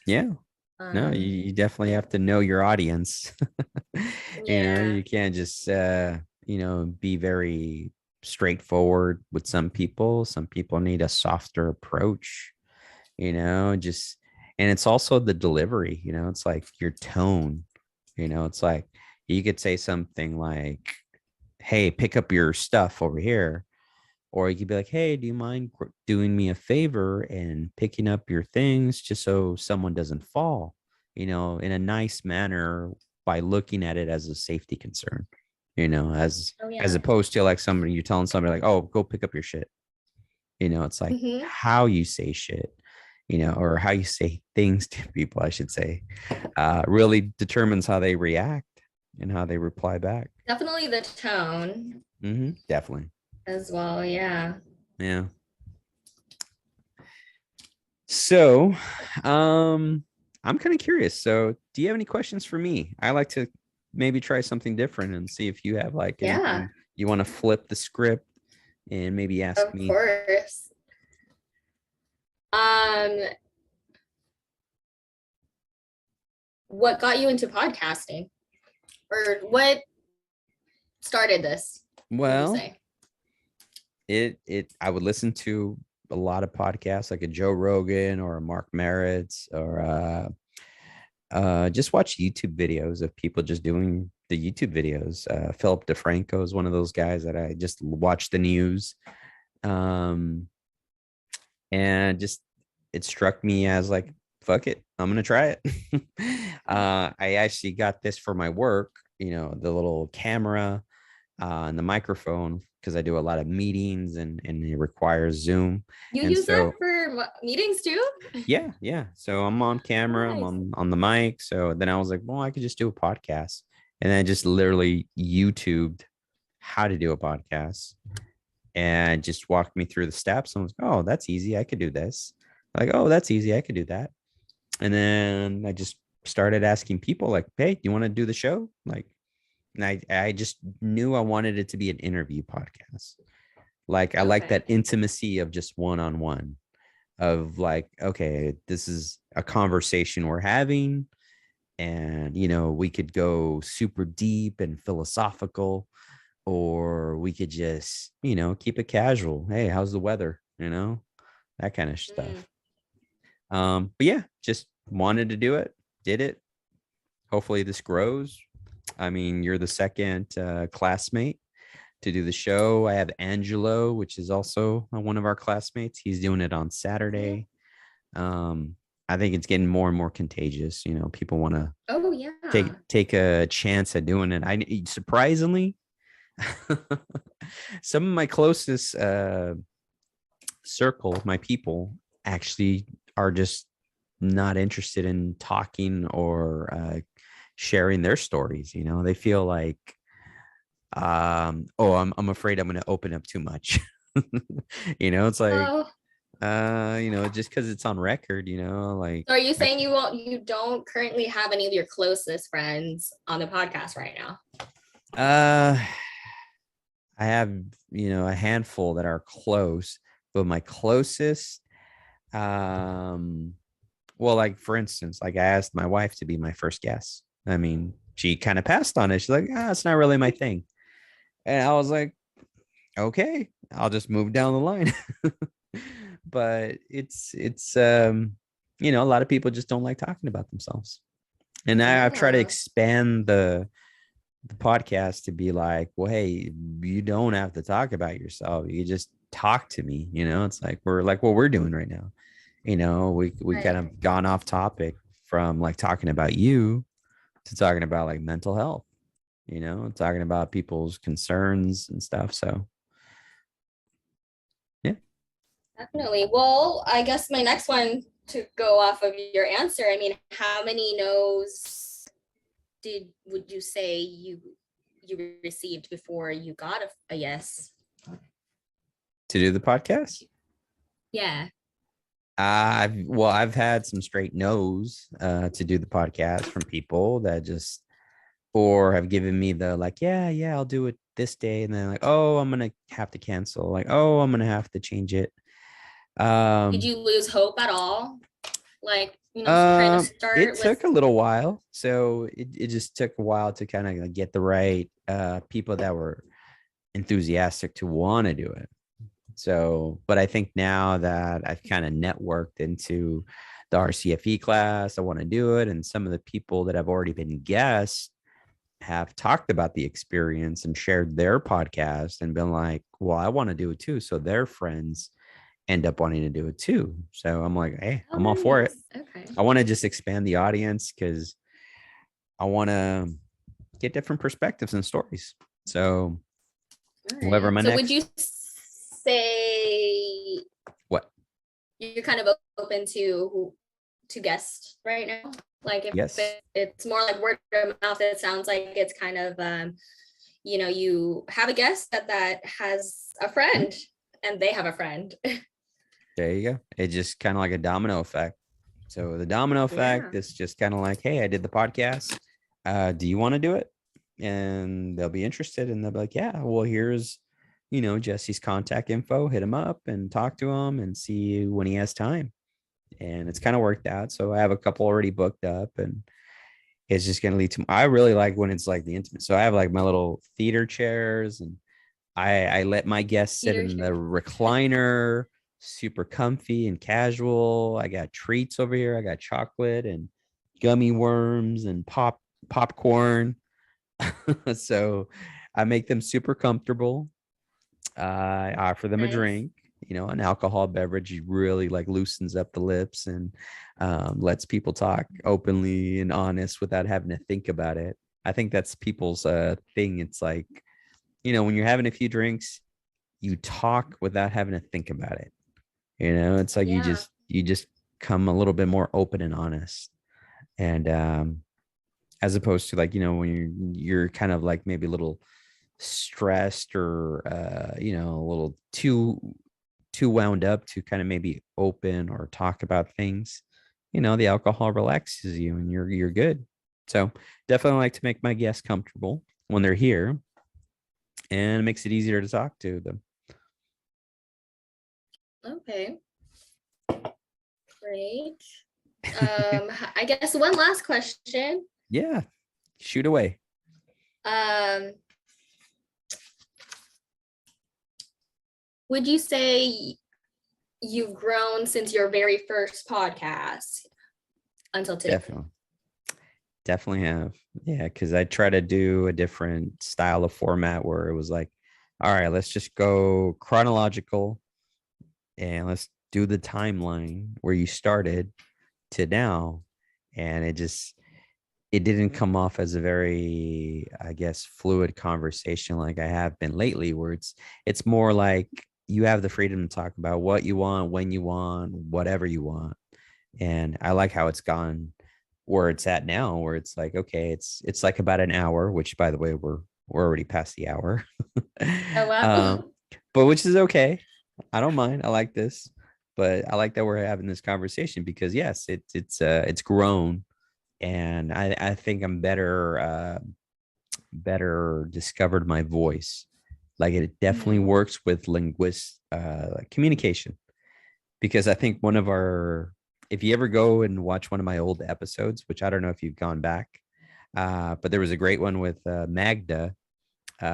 Yeah. No, you, Um, you definitely have to know your audience. yeah, You can't just be very straightforward with some people. Some people need a softer approach, just and it's also the delivery, it's like your tone, it's like you could say something like, hey, pick up your stuff over here. Or you could be like, hey, do you mind doing me a favor and picking up your things just so someone doesn't fall, in a nice manner by looking at it as a safety concern, oh as yeah. opposed to like somebody, you're telling somebody like, oh, go pick up your shit. It's like Mm-hmm. how you say shit, or how you say things to people, I should say, really determines how they react and how they reply back. Definitely the tone Definitely. as well. Yeah. Yeah. So, I'm kind of curious. So, do you have any questions for me? I like to maybe try something different and see if you have like Yeah. anything You want to flip the script and maybe ask Of me? course. What got you into podcasting, or what started this? Would you Well, say? I would listen to a lot of podcasts like a Joe Rogan or a Mark Merritt's, or just watch YouTube videos of people just doing the YouTube videos. Philip DeFranco is one of those guys that I just watch the news. And just it struck me as like, fuck it, I'm gonna try it. I actually got this for my work, the little camera and the microphone, because I do a lot of meetings and it requires Zoom. You And use that so for meetings too? yeah. So I'm on camera, I'm Nice. on the mic. So then I was like, well, I could just do a podcast. And I just literally YouTubed how to do a podcast and just walked me through the steps. I was like, oh, that's easy. I could do this. Like, oh, that's easy. I could do that. And then I just started asking people like, hey, do you want to do the show? Like, and I just knew I wanted it to be an interview podcast. Like, I like that Okay. intimacy of just one-on-one, of like, okay, this is a conversation we're having. And, we could go super deep and philosophical, or we could just, keep it casual. Hey, how's the weather? That kind of Mm. stuff. But yeah, just wanted to do it, did it. Hopefully this grows. I mean, you're the second classmate to do the show. I have Angelo, which is also one of our classmates. He's doing it on Saturday. I think it's getting more and more contagious. People want to Oh yeah. take a chance at doing it. I surprisingly, some of my closest circle, my people, actually are just not interested in talking or sharing their stories. They feel like, oh, I'm afraid I'm going to open up too much. It's like, Oh, just because it's on record, like, so are you saying you don't currently have any of your closest friends on the podcast right now? uh I have, a handful that are close, but my closest, well, like for instance, like I asked my wife to be my first guest. I mean, she kind of passed on it. She's like, it's not really my thing. And I was like, okay, I'll just move down the line. But it's a lot of people just don't like talking about themselves. And I've tried to Yeah. expand the podcast to be like, well, hey, you don't have to talk about yourself. You just talk to me. It's like we're like what we're doing right now. We kind Right. of gone off topic from like talking about you to talking about like mental health, talking about people's concerns and stuff. So yeah. Definitely. Well, I guess my next one, to go off of your answer, I mean, how many no's would you say you received before you got a yes? To do the podcast. Yeah. I've had some straight no's to do the podcast from people that just, or have given me the like, yeah, I'll do it this day, and then like, oh, I'm gonna have to cancel, like, oh, I'm gonna have to change it. Did you lose hope at all? Like, trying to It start with. took a little while, so it just took a while to kind of like get the right people that were enthusiastic to want to do it. So, but I think now that I've kind of networked into the RCFE class, I want to do it. And some of the people that have already been guests have talked about the experience and shared their podcast and been like, well, I want to do it too. So their friends end up wanting to do it too. So I'm like, hey, Oh, I'm all for it. nice. Okay. I want to just expand the audience because I want to get different perspectives and stories. So All whoever right. my So would next, you say what? you're kind of open to guests right now? Like if Yes. it's more like word of mouth, it sounds like it's kind of you have a guest that has a friend and they have a friend. There you go. It's just kind of like a domino effect. So the domino effect Yeah. is just kind of like, hey, I did the podcast. Do you want to do it? and they'll be interested, and they'll be like, yeah, well, here's, Jesse's contact info, hit him up and talk to him and see when he has time. And it's kind of worked out. So I have a couple already booked up, and it's just going to lead to, I really like when it's like the intimate. So I have like my little theater chairs, and I let my guests sit Theater in the chair. recliner, super comfy and casual. I got treats over here. I got chocolate and gummy worms and popcorn. So I make them super comfortable. I offer them a Nice. drink, an alcohol beverage really like loosens up the lips and lets people talk openly and honest without having to think about it. I think that's people's thing. It's like, when you're having a few drinks, you talk without having to think about it. It's like Yeah. you just come a little bit more open and honest. And as opposed to like, when you're kind of like maybe a little stressed or a little too wound up to kind of maybe open or talk about things, the alcohol relaxes you and you're good. So definitely like to make my guests comfortable when they're here, and it makes it easier to talk to them. Okay. Great. I guess one last question. Yeah, shoot away. Um, would you say you've grown since your very first podcast until today? Definitely have. Yeah, because I try to do a different style of format where it was like, all right, let's just go chronological and let's do the timeline where you started to now. And it didn't come off as a very, I guess, fluid conversation like I have been lately, where it's more like you have the freedom to talk about what you want, when you want, whatever you want. And I like how it's gone where it's at now, where it's like, okay, it's like about an hour, which by the way, we're already past the hour. Oh, wow. um, but which is okay. I don't mind. I like this, but I like that we're having this conversation because yes, it's grown, and I think I'm better discovered my voice. Like it definitely Mhm. works with communication, because I think if you ever go and watch one of my old episodes, which I don't know if you've gone back, but there was a great one with Magda.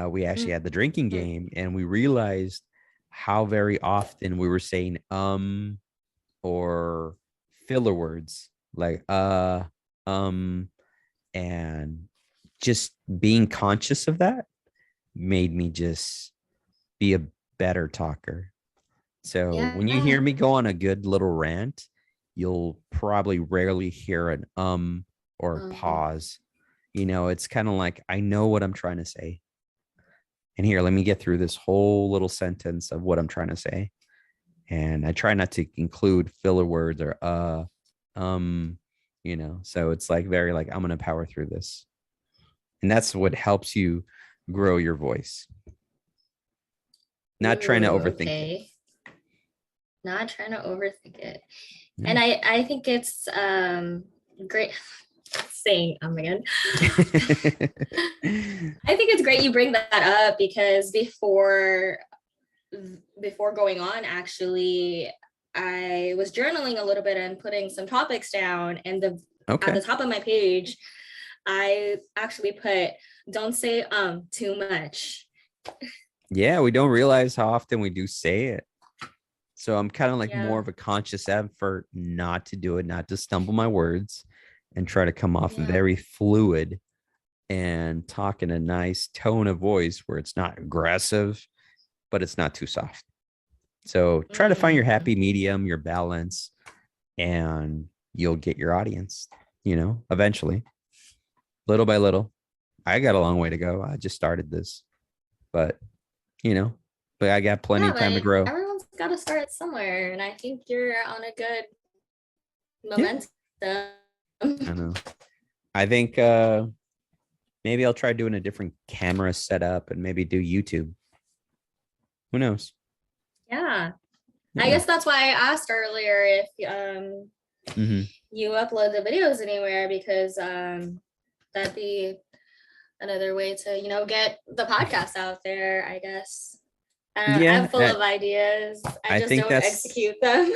We actually had the drinking Mhm. game, and we realized how very often we were saying or filler words like um and just being conscious of that made me just be a better talker. So when you Yeah. hear me go on a good little rant, you'll probably rarely hear an or a Um, pause. It's kind of like I know what I'm trying to say. And here, let me get through this whole little sentence of what I'm trying to say. And I try not to include filler words or um, so it's like very like I'm gonna power through this. And that's what helps you grow your voice. Not trying to ooh, overthink it. okay. Not trying to overthink it. Yeah. And I think it's great saying again. I think it's great you bring that up because before going on, actually, I was journaling a little bit and putting some topics down, and at Okay. the top of my page, I actually put don't say too much. Yeah, we don't realize how often we do say it. So I'm kind of like more Yeah. of a conscious effort not to do it, not to stumble my words and try to come off Yeah. very fluid and talk in a nice tone of voice where it's not aggressive, but it's not too soft. So try to find your Mm. happy medium, your balance, and you'll get your audience, eventually, little by little. I got a long way to go. I just started this, but, you know, but I got plenty Yeah, of time to but grow. everyone's got to start somewhere, and I think you're on a good Yeah, momentum. I know. I think maybe I'll try doing a different camera setup and maybe do YouTube. Who knows? Yeah. I Yeah. guess that's why I asked earlier if Hmm. you upload the videos anywhere because that'd be another way to, get the podcast out there, I guess. Yeah, I'm full of ideas. I I just think don't that's execute them.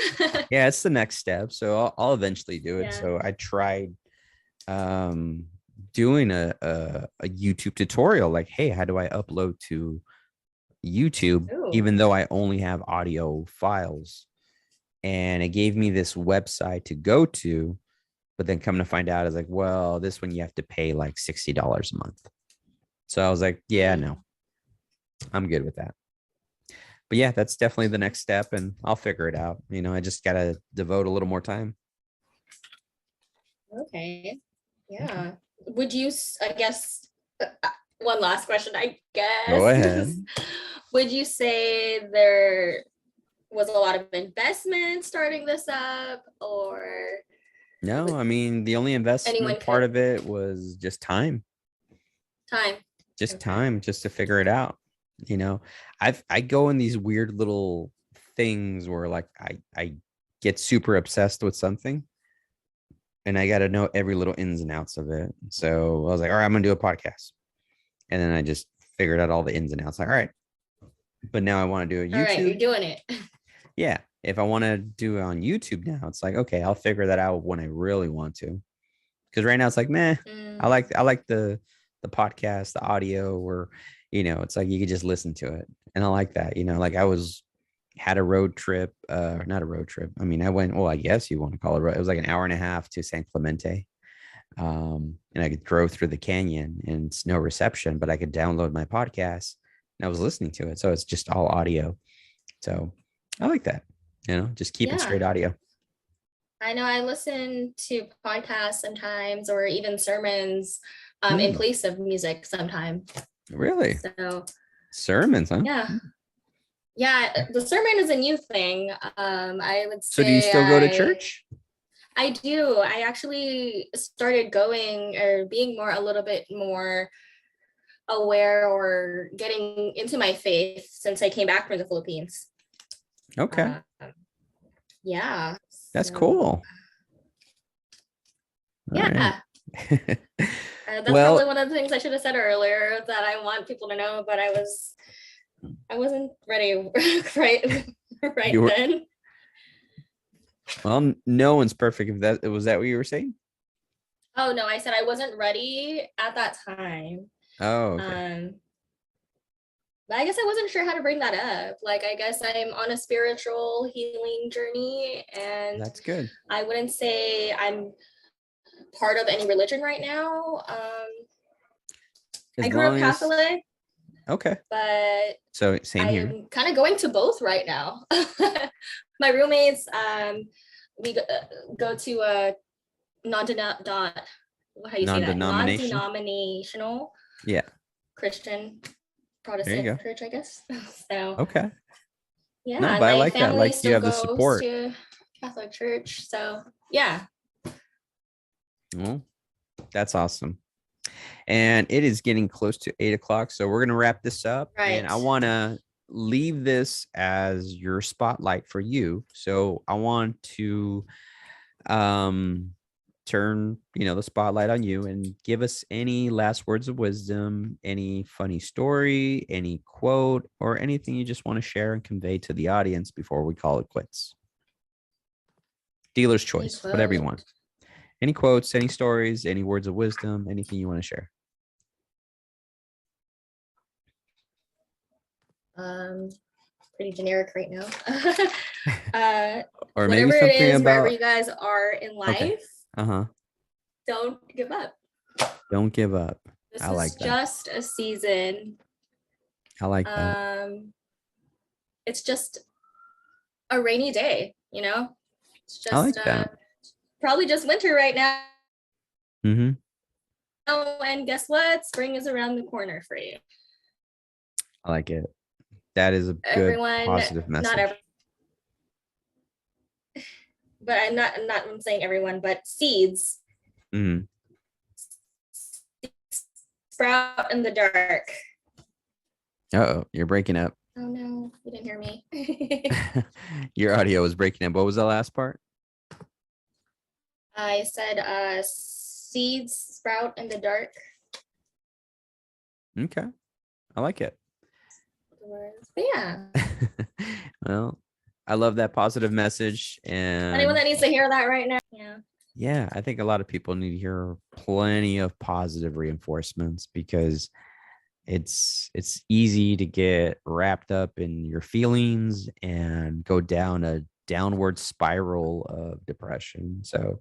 yeah, it's the next step. So I'll eventually do it. Yeah. So I tried um doing a YouTube tutorial, like, hey, how do I upload to YouTube, Ooh. even though I only have audio files? And it gave me this website to go to, but then come to find out, is like, well, this one you have to pay like $60 a month. So I was like, yeah, no, I'm good with that. But yeah, that's definitely the next step, and I'll figure it out. I just gotta devote a little more time. Okay. Yeah. Would you, I guess, one last question, I Go guess. ahead. Would you say there was a lot of investment starting this up, or No, I mean, the only anyone investment part could of it was just time, time? just Okay. time, just to figure it out. You know, I go in these weird little things where like I get super obsessed with something and I got to know every little ins and outs of it. So I was like, all right, I'm gonna do a podcast, and then I just figured out all the ins and outs. Like, all right, but now I want to do a All right, you're YouTube. doing it. Yeah, if I want to do it on YouTube now, it's like, okay, I'll figure that out when I really want to. Because right now it's like, meh. I Mm, like the podcast, the audio, or it's like you could just listen to it, and I like that. Like I had a road trip, not a road trip. I mean, I went. Well, I guess you want to call it. It was like an hour and a half to San Clemente, and I could drove through the canyon, and it's no reception, but I could download my podcast, and I was listening to it, so it's just all audio. So I like that. Just keep it yeah. straight audio. I know I listen to podcasts sometimes, or even sermons in Hmm, place of music sometimes. really? So Sermons, huh? yeah. Yeah, the sermon is a new thing. I would So do you say still go to church? I do. I actually started going or being a little bit more aware or getting into my faith since I came back from the Philippines. Okay, Um, yeah. that's So cool. All right. yeah, that's Well, probably one of the things I should have said earlier that I want people to know, but I wasn't ready right you right were then. well, no one's perfect. If that was that what you were saying? Oh no, I said I wasn't ready at that time. Oh, okay. Um, but I guess I wasn't sure how to bring that up. Like, I guess I'm on a spiritual healing journey, and That's good. I wouldn't say I'm part of any religion right now. I As grew up long as Catholic, okay. but So same I here. am kind of going to both right now. My roommates, we go to a non how do you say that? Non-denominational. Non-denominational Yeah. Christian There you Protestant go. church, I guess. So Okay. No, yeah, and but I my like that. family Like you still have the goes support. to Catholic church. So yeah. Well, that's awesome. And it is getting close to 8 o'clock. So we're gonna wrap this up. And Right. I wanna leave this as your spotlight for you. So I want to um turn the spotlight on you and give us any last words of wisdom, any funny story, any quote, or anything you just want to share and convey to the audience before we call it quits. Dealer's Any choice, whatever you quote. want. Any quotes, any stories, any words of wisdom, anything you want to share. Um, Pretty generic right now. uh, Or maybe Whatever it something is, wherever about you guys are in okay. life, Uh-huh. don't give up. Don't give up. This I is like that. just a season. I like that. It's just a rainy day, It's I just like that. probably just winter right now. Mm-hmm. And guess what? Spring is around the corner for you. I like it. That is a good Everyone, positive not message. every, but I'm saying everyone, but seeds Mm-hmm. sprout in the dark. Uh-oh, you're breaking up. Oh no, you didn't hear me. Your audio was breaking up. What was the last part? I said seeds sprout in the dark. Okay. I like it. But yeah, Well, I love that positive message. anyone And that needs to hear that right now. Yeah. yeah, I think a lot of people need to hear plenty of positive reinforcements, because it's easy to get wrapped up in your feelings and go down a downward spiral of depression. So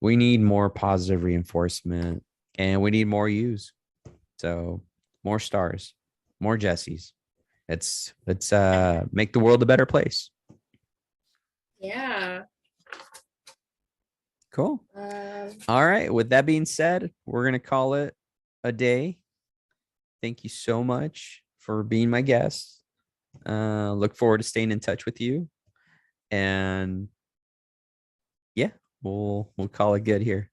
we need more positive reinforcement, and we need more yous. So more stars, more Jessies. Let's make the world a better place. Yeah. Cool. All right. With that being said, we're gonna call it a day. Thank you so much for being my guest. Look forward to staying in touch with you. And yeah, we'll call it good here.